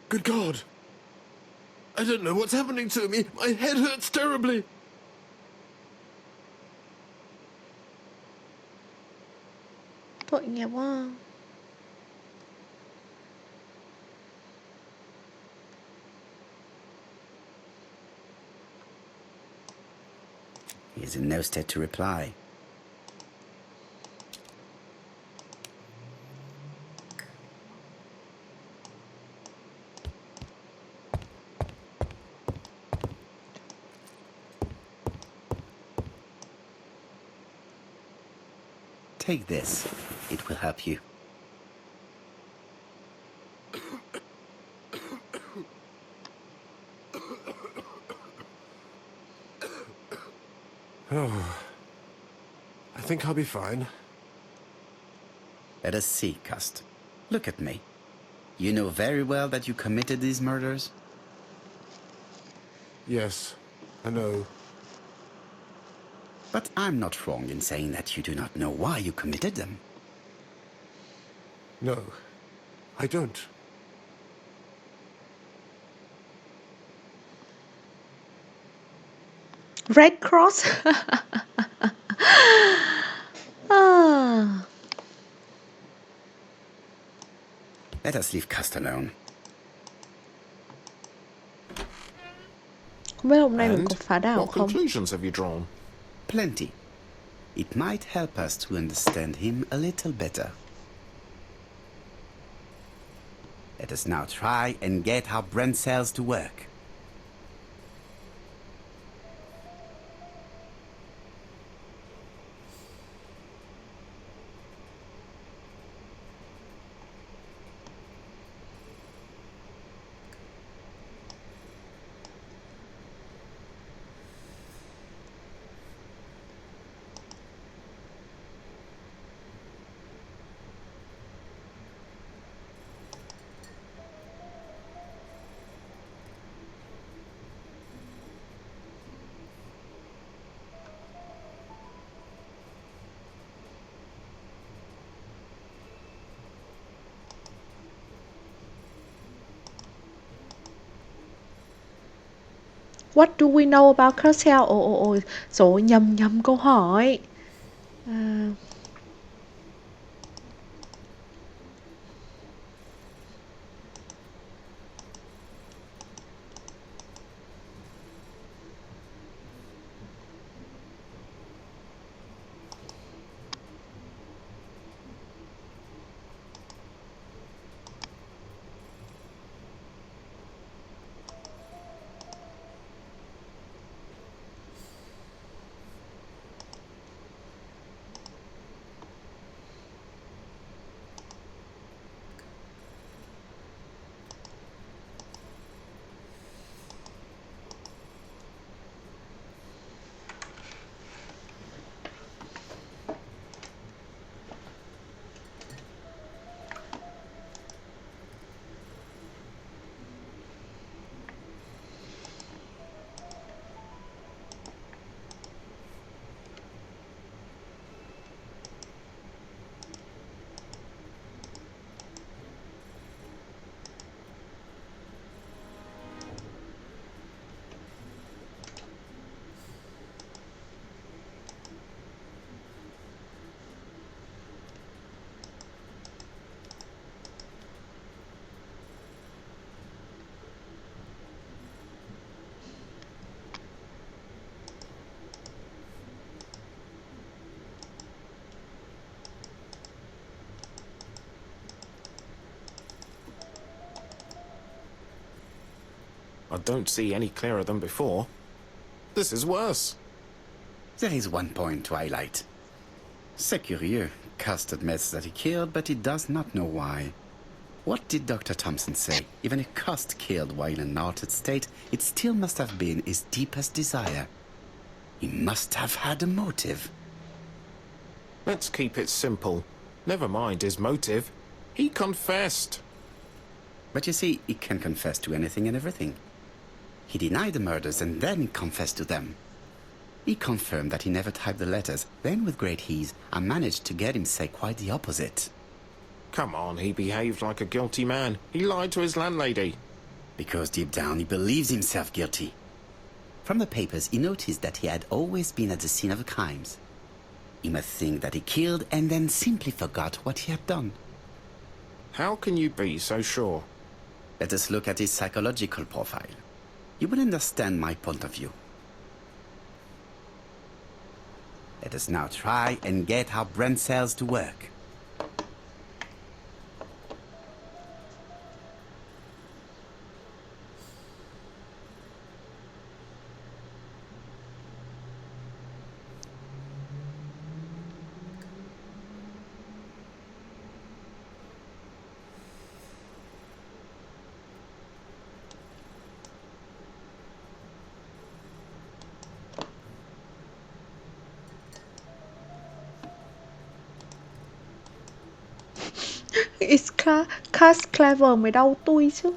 Good God! I don't know what's happening to me. My head hurts terribly. Tội nghiệp quá. He is in no state to reply. Take this. It will help you. Oh, I think I'll be fine. Let us see, Cust. Look at me. You know very well that you committed these murders? Yes, I know. But I'm not wrong in saying that you do not know why you committed them. No, I don't. Red Cross. Ah. Let us leave Cust alone. Không biết hôm nay mình And có phá đảo what không? conclusions have you drawn? Plenty. It might help us to understand him a little better. Let us now try and get our brain cells to work. What do we know about Hercule? Ồ, rồi nhầm câu hỏi. À, I don't see any clearer than before. This is worse. There is one point to highlight. C'est curieux. Cust admits that he killed, but he does not know why. What did Dr. Thompson say? Even if Cust killed while in an altered state, it still must have been his deepest desire. He must have had a motive. Let's keep it simple. Never mind his motive. He confessed. But you see, he can confess to anything and everything. He denied the murders and then he confessed to them. He confirmed that he never typed the letters. Then, with great ease, I managed to get him say quite the opposite. Come on, he behaved like a guilty man. He lied to his landlady. Because deep down he believes himself guilty. From the papers, he noticed that he had always been at the scene of the crimes. He must think that he killed and then simply forgot what he had done. How can you be so sure? Let us look at his psychological profile. You will understand my point of view. Let us now try and get our brain cells to work. It's cast clever mới đau tui chứ.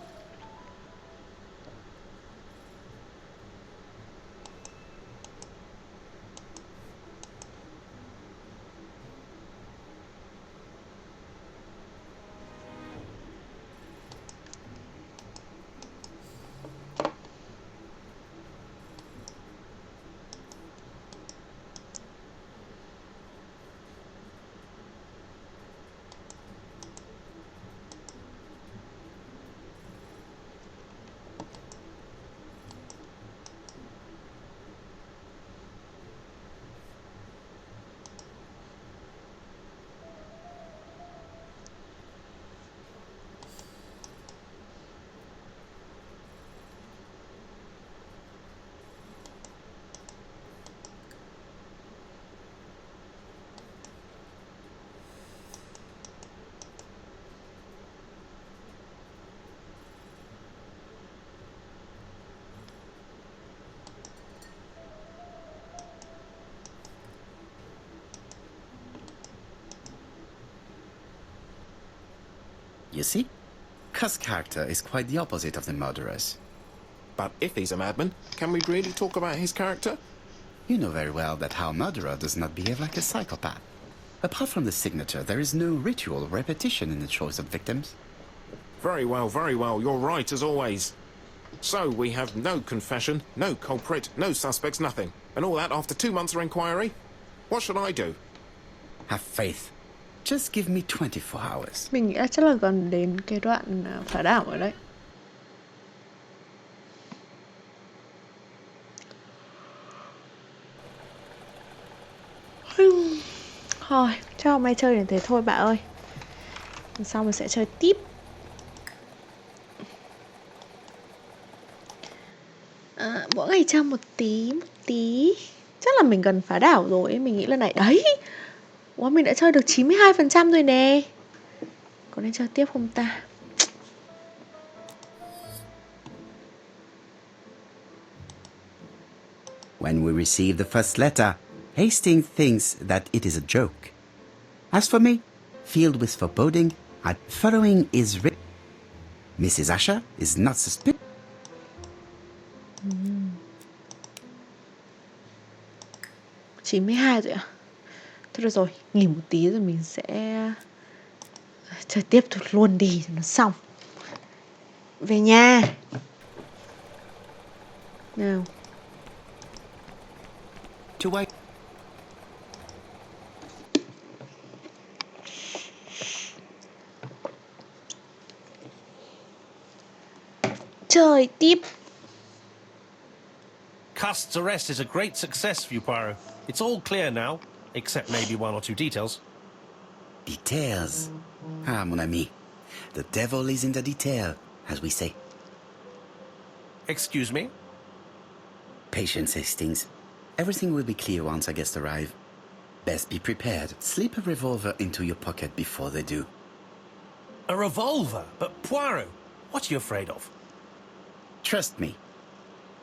You see? Cust's character is quite the opposite of the murderer's. But if he's a madman, can we really talk about his character? You know very well that our murderer does not behave like a psychopath. Apart from the signature, there is no ritual repetition in the choice of victims. Very well, you're right as always. So we have no confession, no culprit, no suspects, nothing. And all that after 2 months of inquiry? What should I do? Have faith. Just give me 24 hours. Mình nghĩ là chắc là gần đến cái đoạn phá đảo rồi đấy. Thôi, chắc hôm nay chơi đến thế thôi bạn ơi. Lần sau mình sẽ chơi tiếp. Mỗi ngày chơi một tí. Chắc là mình gần phá đảo rồi. Mình nghĩ lần này đấy. Ủa, mình đã chơi được 92% rồi nè. Có nên chơi tiếp không ta? When we receive the first letter, Hastings thinks that it is a joke. As for me, filled with foreboding, at following is written. Mrs. Asher is not suspicious. 92 rồi ạ. Thôi được rồi, nghỉ một tí rồi mình sẽ chơi tiếp luôn đi cho nó xong. Về nhà. Nào. To wait. Chơi tiếp. Cust's arrest is a great success for you, Poirot. It's all clear now, except maybe 1 or 2 details. Details. Ah, mon ami. The devil is in the detail, as we say. Excuse me? Patience, Hastings. Everything will be clear once our guests arrive. Best be prepared. Slip a revolver into your pocket before they do. A revolver? But Poirot, what are you afraid of? Trust me.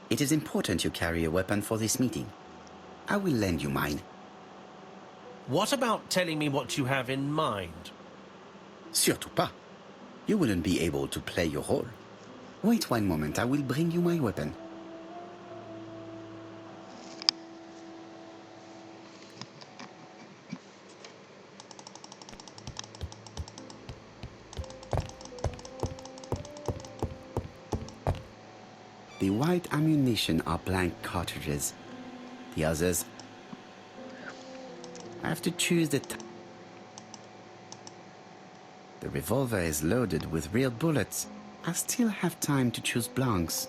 It is important you carry a weapon for this meeting. I will lend you mine. What about telling me what you have in mind? Surtout pas. You wouldn't be able to play your role. Wait one moment, I will bring you my weapon. The white ammunition are blank cartridges. The others... I have to choose the revolver is loaded with real bullets. I still have time to choose blanks.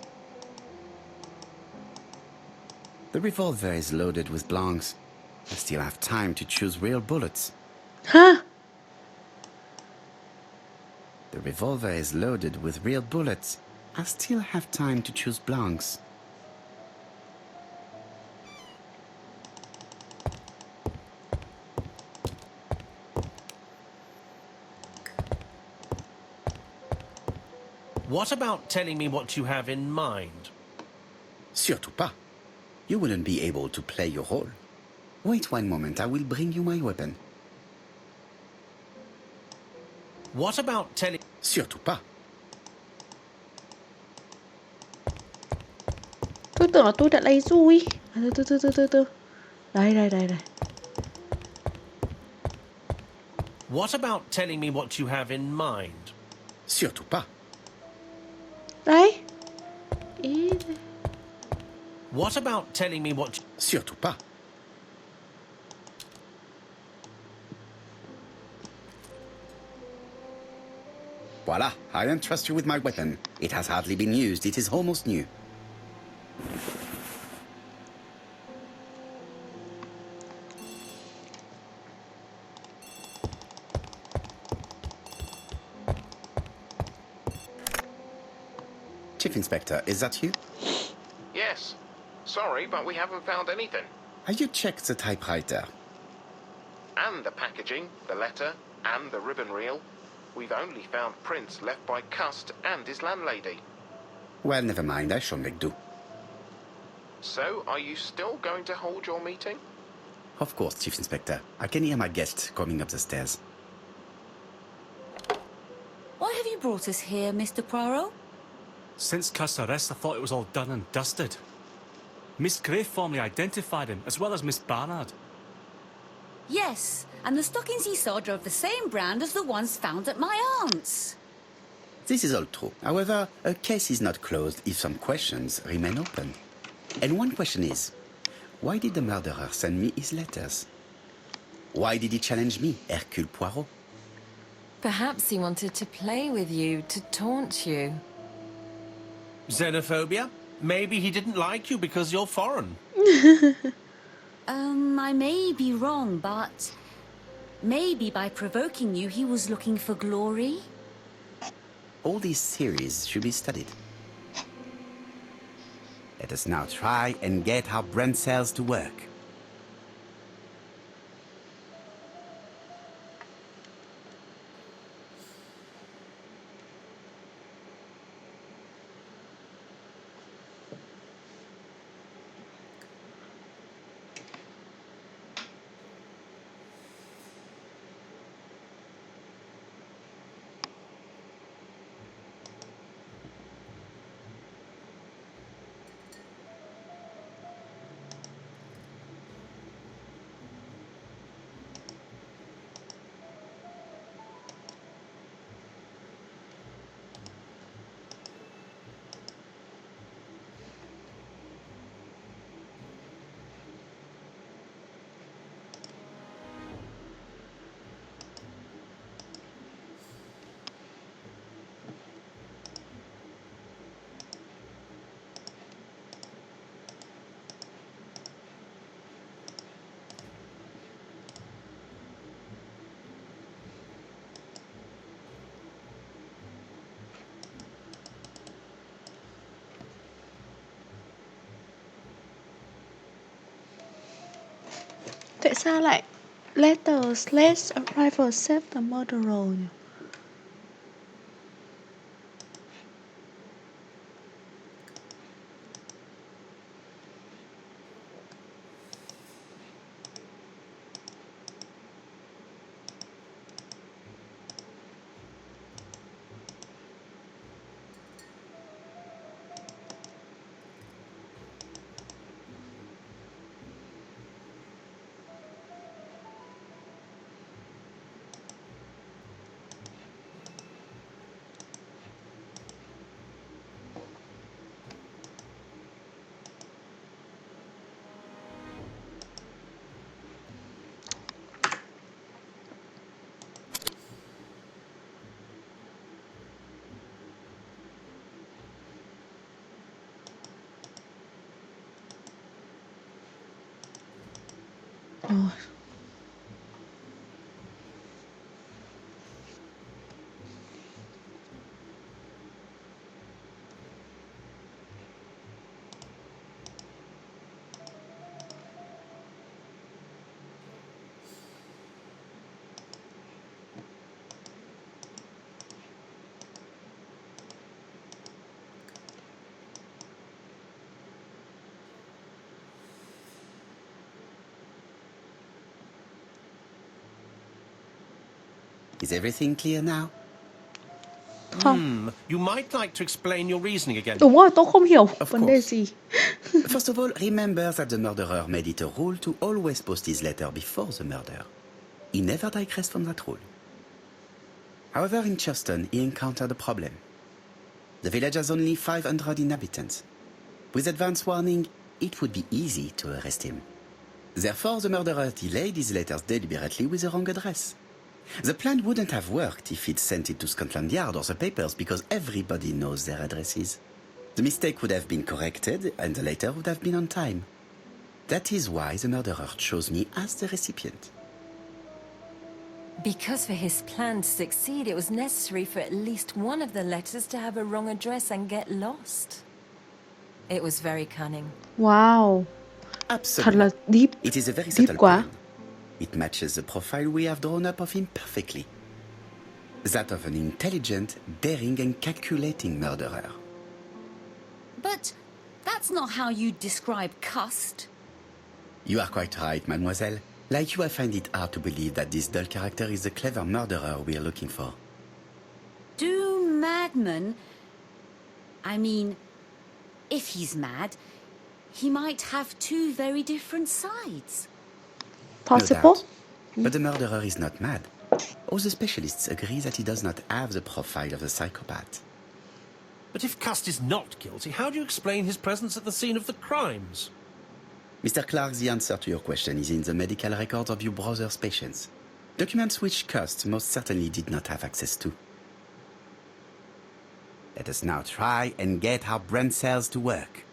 The revolver is loaded with blanks. I still have time to choose real bullets. Hả? The revolver is loaded with real bullets. I still have time to choose blanks. What about telling me what you have in mind? Surtout pas. You wouldn't be able to play your role. Wait one moment, I will bring you my weapon. What about telling... Surtout pas. Tôi tưởng là tôi đã lấy rồi. Từ. Đây. What about telling me what you have in mind? Surtout pas. Đấy. Ý. What about telling me what... Surtout pas. Voila, I entrust you with my weapon. It has hardly been used, it is almost new. Chief Inspector, is that you? Yes. Sorry, but we haven't found anything. Have you checked the typewriter? And the packaging, the letter, and the ribbon reel. We've only found prints left by Cust and his landlady. Well, never mind, I shall make do. So, are you still going to hold your meeting? Of course, Chief Inspector. I can hear my guest coming up the stairs. Why have you brought us here, Mr. Poirot? Since Cust's arrest, I thought it was all done and dusted. Miss Gray formally identified him, as well as Miss Barnard. Yes, and the stockings he saw drove the same brand as the ones found at my aunt's. This is all true. However, a case is not closed if some questions remain open. And one question is, why did the murderer send me his letters? Why did he challenge me, Hercule Poirot? Perhaps he wanted to play with you, to taunt you. Xenophobia? Maybe he didn't like you because you're foreign. I may be wrong, but maybe by provoking you, he was looking for glory? All these theories should be studied. Let us now try and get our brain cells to work. sao lại letters let's arrival save the murderer nhỉ? Rồi. Is everything clear now? Không. You might like to explain your reasoning again. Đúng rồi, tôi không hiểu Of vấn đề course. gì. First of all, remember that the murderer made it a rule to always post his letter before the murder. He never digressed from that rule. However, in Churston, he encountered a problem. The village has only 500 inhabitants. With advance warning, it would be easy to arrest him. Therefore, the murderer delayed his letters deliberately with the wrong address. The plan wouldn't have worked if he'd sent it to Scotland Yard or the papers because everybody knows their addresses. The mistake would have been corrected and the letter would have been on time. That is why the murderer chose me as the recipient. Because for his plan to succeed, it was necessary for at least one of the letters to have a wrong address and get lost. It was very cunning. Wow. Thật là Absolutely. deep. It is a very Deep subtle quá. plan. It matches the profile we have drawn up of him perfectly. That of an intelligent, daring and calculating murderer. But that's not how you describe Cust. You are quite right, mademoiselle. Like you, I find it hard to believe that this dull character is the clever murderer we are looking for. Do madmen... I mean, if he's mad, he might have two very different sides. Possible. No doubt. But the murderer is not mad. All the specialists agree that he does not have the profile of a psychopath. But if Cust is not guilty, how do you explain his presence at the scene of the crimes? Mr. Clark, the answer to your question is in the medical records of your brother's patients. Documents which Cust most certainly did not have access to. Let us now try and get our brain cells to work.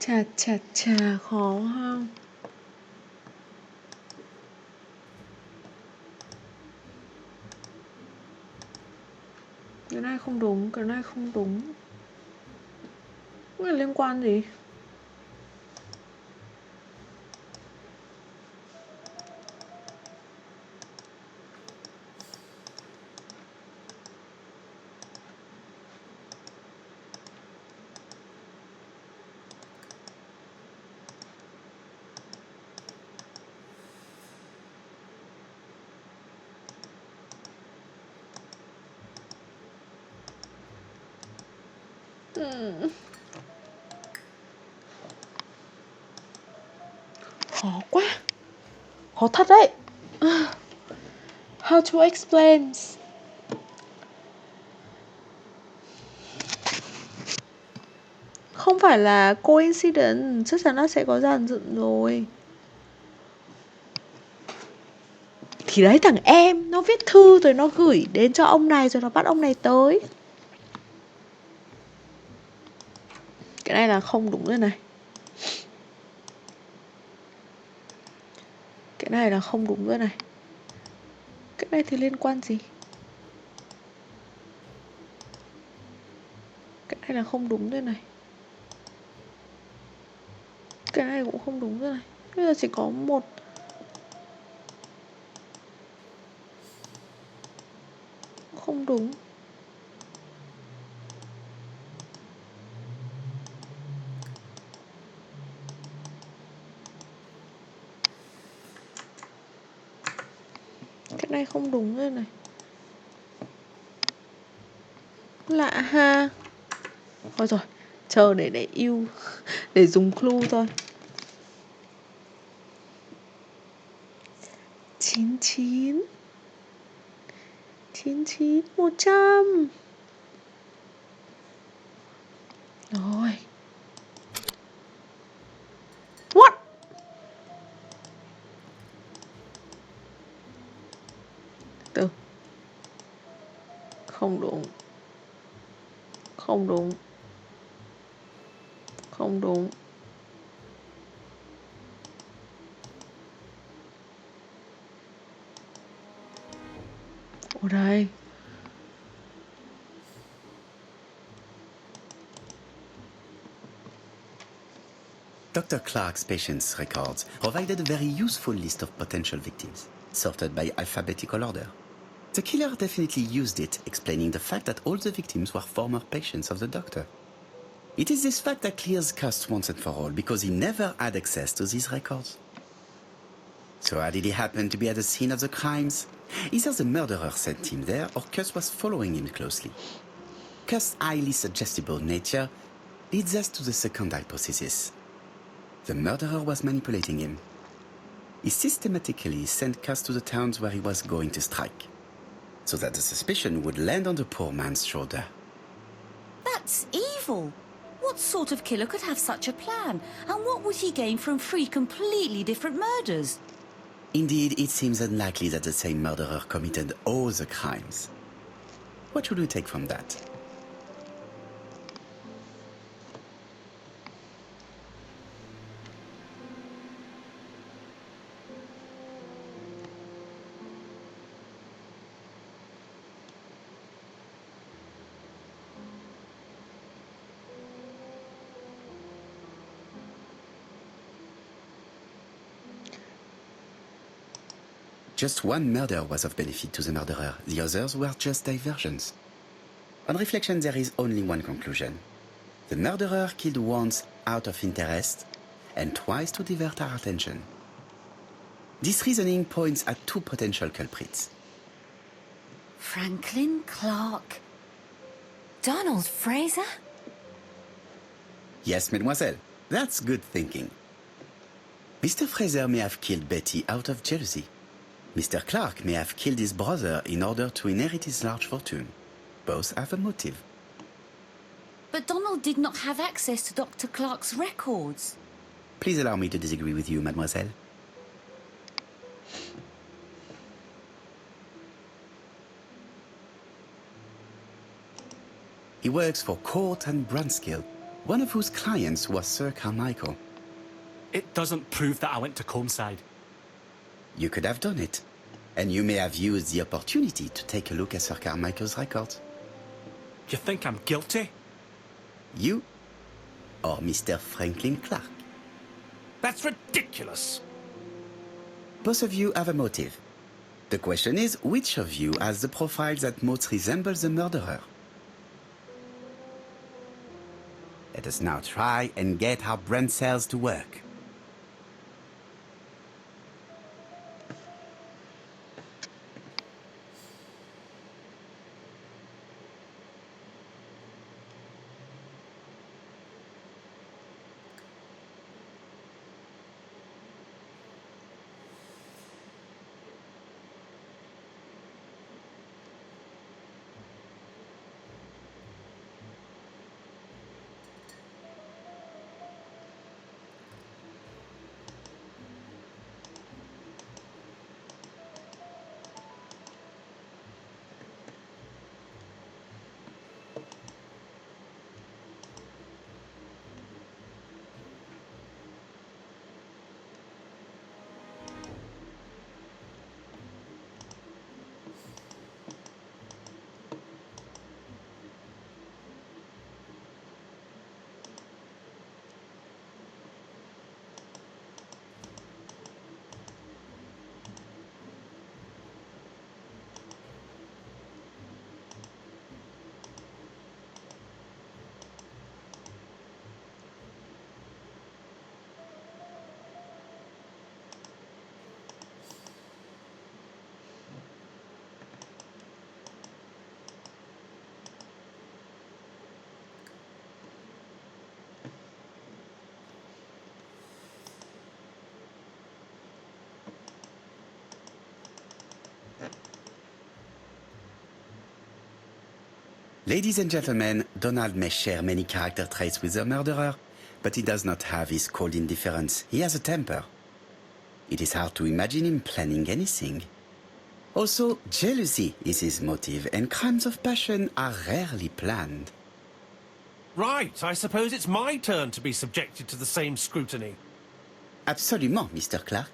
Chà chà chà, khó ha. Cái này không đúng, cái này không đúng. Cái này liên quan gì? Khó quá. Khó thật đấy. How to explain? Không phải là coincidence, chắc chắn nó sẽ có dàn dựng rồi. Thì đấy, thằng em nó viết thư rồi nó gửi đến cho ông này rồi nó bắt ông này tới. Cái này là không đúng rồi này. Cái này là không đúng rồi này. Cái này thì liên quan gì? Cái này là không đúng rồi này. Cái này cũng không đúng rồi này. Bây giờ chỉ có một. Không đúng. Cái này không đúng rồi này. Lạ ha. Thôi rồi, chờ để yêu. Để dùng clue thôi. 99 99 100. Rồi. What? Từ. Không đúng. Không đúng. Không đúng. Ở đây. Dr. Clark's patient's records provided a very useful list of potential victims, sorted by alphabetical order. The killer definitely used it, explaining the fact that all the victims were former patients of the doctor. It is this fact that clears Cust once and for all, because he never had access to these records. So how did he happen to be at the scene of the crimes? Either the murderer sent him there, or Cust was following him closely. Cust's highly suggestible nature leads us to the second hypothesis. The murderer was manipulating him. He systematically sent Cust to the towns where he was going to strike, so that the suspicion would land on the poor man's shoulder. That's evil. What sort of killer could have such a plan? And what would he gain from 3 completely different murders? Indeed, it seems unlikely that the same murderer committed all the crimes. What should we take from that? Just one murder was of benefit to the murderer. The others were just diversions. On reflection, there is only one conclusion. The murderer killed once out of interest and twice to divert our attention. This reasoning points at 2 potential culprits. Franklin Clark. Donald Fraser? Yes, mademoiselle, that's good thinking. Mr. Fraser may have killed Betty out of jealousy. Mr. Clark may have killed his brother in order to inherit his large fortune. Both have a motive. But Donald did not have access to Dr. Clark's records. Please allow me to disagree with you, mademoiselle. He works for Court and Brunskill. one of whose clients was Sir Carmichael. It doesn't prove that I went to Comeside. You could have done it, and you may have used the opportunity to take a look at Sir Carmichael's records. You think I'm guilty? You or Mr. Franklin Clark? That's ridiculous. Both of you have a motive. The question is, which of you has the profile that most resembles the murderer? Let us now try and get our brain cells to work. Ladies and gentlemen, Donald may share many character traits with the murderer, but he does not have his cold indifference. He has a temper. It is hard to imagine him planning anything. Also, jealousy is his motive, and crimes of passion are rarely planned. Right, I suppose it's my turn to be subjected to the same scrutiny. Absolument, Mr. Clark.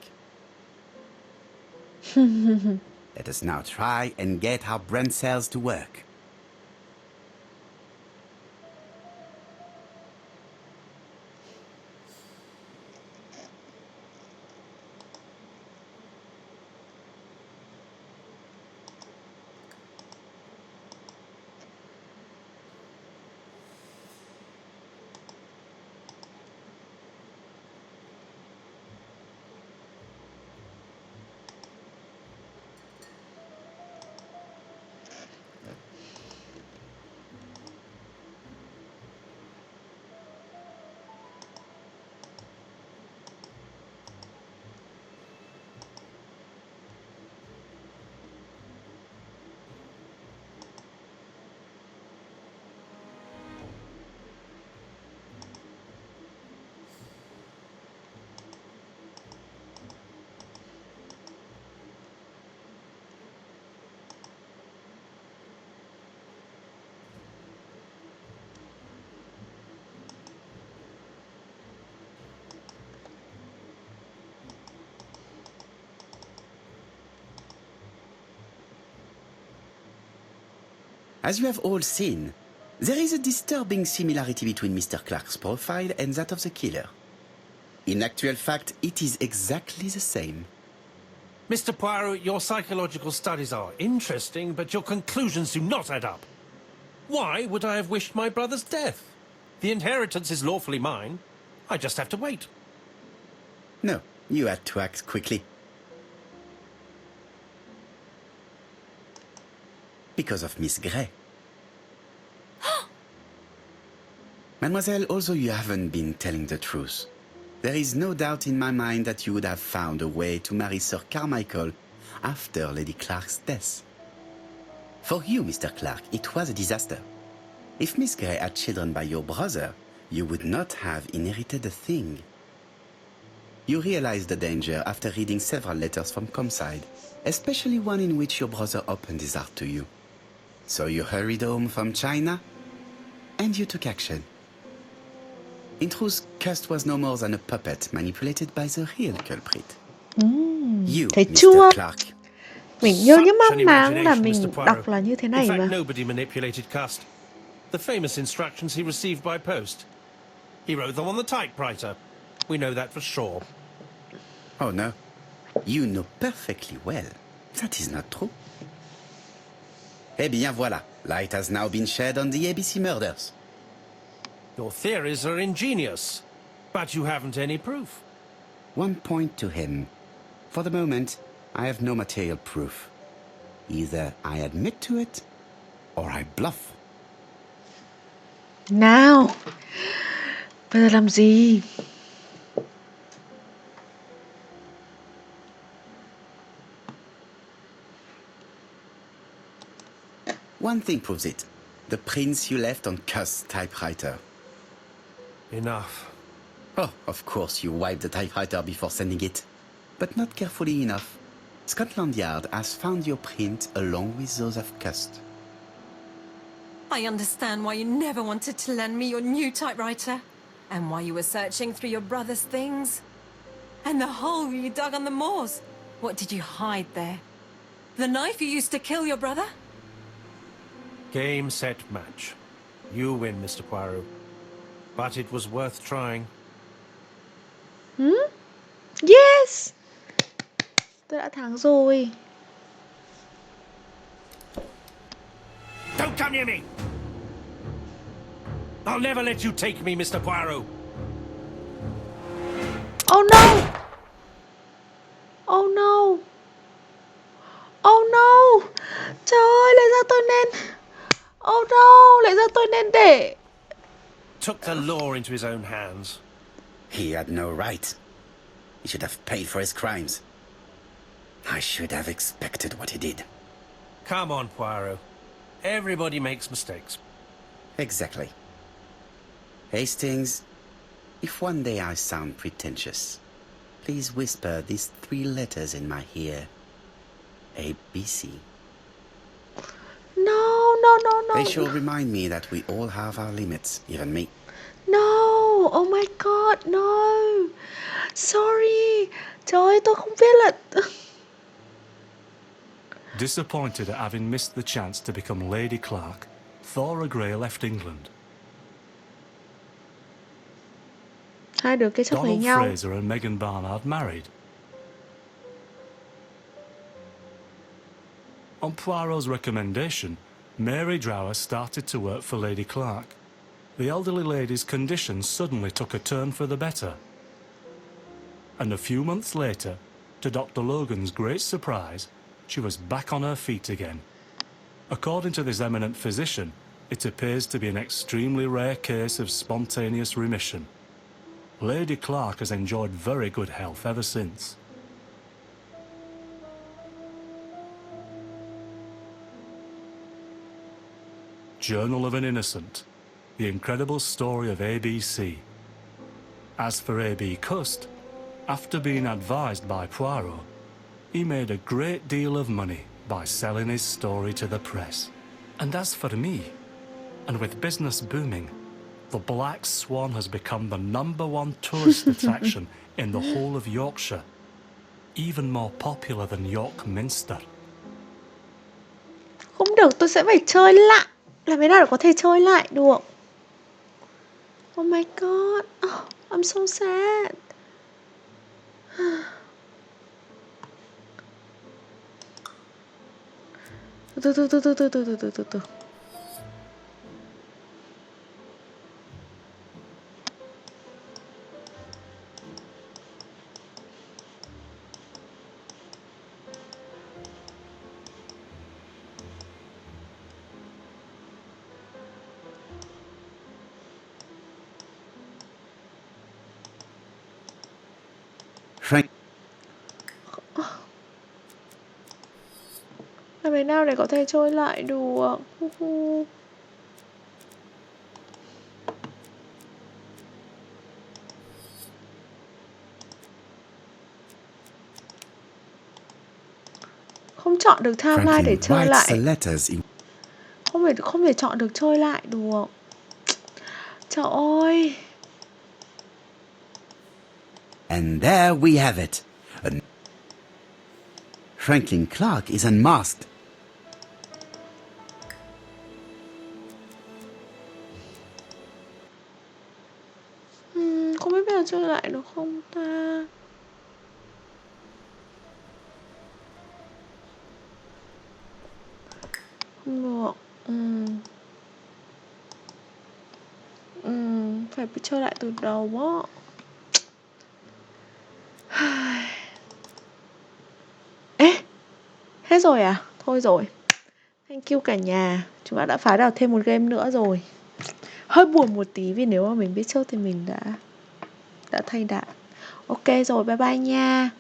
Let us now try and get our brain cells to work. As you have all seen, there is a disturbing similarity between Mr. Clark's profile and that of the killer. In actual fact, it is exactly the same. Mr. Poirot, your psychological studies are interesting, but your conclusions do not add up. Why would I have wished my brother's death? The inheritance is lawfully mine. I just have to wait. No, you had to act quickly. Because of Miss Gray. Mademoiselle, although you haven't been telling the truth, there is no doubt in my mind that you would have found a way to marry Sir Carmichael after Lady Clark's death. For you, Mr. Clark, it was a disaster. If Miss Gray had children by your brother, you would not have inherited a thing. You realized the danger after reading several letters from Comeside, especially one in which your brother opened his heart to you. So you hurried home from China, and you took action. In truth, Cust was no more than a puppet manipulated by the real culprit. You, Thấy Mr. chưa? Clark. Mình nhớ Such mang an máng là imagination, mình Mr. Poirot. đọc là như thế In này fact, mà. nobody manipulated Cust. The famous instructions he received by post. He wrote them on the typewriter. We know that for sure. Oh no. You know perfectly well. That is not true. Eh bien voilà. Light has now been shed on the ABC murders. Your theories are ingenious, but you haven't any proof. One point to him. For the moment, I have no material proof. Either I admit to it, or I bluff. Nào, bây giờ làm gì? One thing proves it. The prints you left on Cust's typewriter. Enough. Oh, of course you wiped the typewriter before sending it. But not carefully enough. Scotland Yard has found your print along with those of Cust. I understand why you never wanted to lend me your new typewriter, and why you were searching through your brother's things. And the hole you dug on the moors. What did you hide there? The knife you used to kill your brother? Game, set, match. You win, Mr. Poirot. But it was worth trying. Yes! Tôi đã thắng rồi. Don't come near me! I'll never let you take me, Mr. Poirot. Oh no! Oh no! Oh no! Trời ơi, lẽ ra tôi nên... Oh no! Lẽ ra tôi nên để... Took the law into his own hands. He had no right. He should have paid for his crimes. I should have expected what he did. Come on, Poirot. Everybody makes mistakes. Exactly. Hastings, if one day I sound pretentious, please whisper these 3 letters in my ear. ABC. No, no, no, no. They shall remind me that we all have our limits, even me. No, oh my god, no. Sorry. Trời ơi, tôi không biết là... Disappointed at having missed the chance to become Lady Clark, Thora Grey left England. Hai đứa kia chắc lấy Donald nhau. Fraser and Meghan Barnard married. On Poirot's recommendation, Mary Drower started to work for Lady Clark. The elderly lady's condition suddenly took a turn for the better. And a few months later, to Dr. Logan's great surprise, she was back on her feet again. According to this eminent physician, it appears to be an extremely rare case of spontaneous remission. Lady Clark has enjoyed very good health ever since. Journal of an Innocent. The incredible story of ABC. As for A.B. Cust, after being advised by Poirot, he made a great deal of money by selling his story to the press. And as for me, and with business booming, the Black Swan has become the #1 tourist attraction in the whole of Yorkshire, even more popular than York Minster. Không được, tôi sẽ phải chơi lại. Làm thế nào để có thể chơi lại được? Oh my god. Oh, I'm so sad. Từ. Frank, Làm thế nào để có thể chơi lại được? Không chọn được timeline để Franklin chơi writes the lại. letters in... Không thể chọn được chơi lại được. Trời ơi. And there we have it. Franklin Clark is unmasked. Không biết bây giờ chơi lại được không ta? Không được. Phải chơi lại từ đầu á. Ê, hết rồi à? Thôi rồi. Thank you cả nhà. Chúng ta đã phá đảo thêm một game nữa rồi. Hơi buồn một tí vì nếu mà mình biết trước thì mình đã thay đạn. Ok rồi, bye bye nha.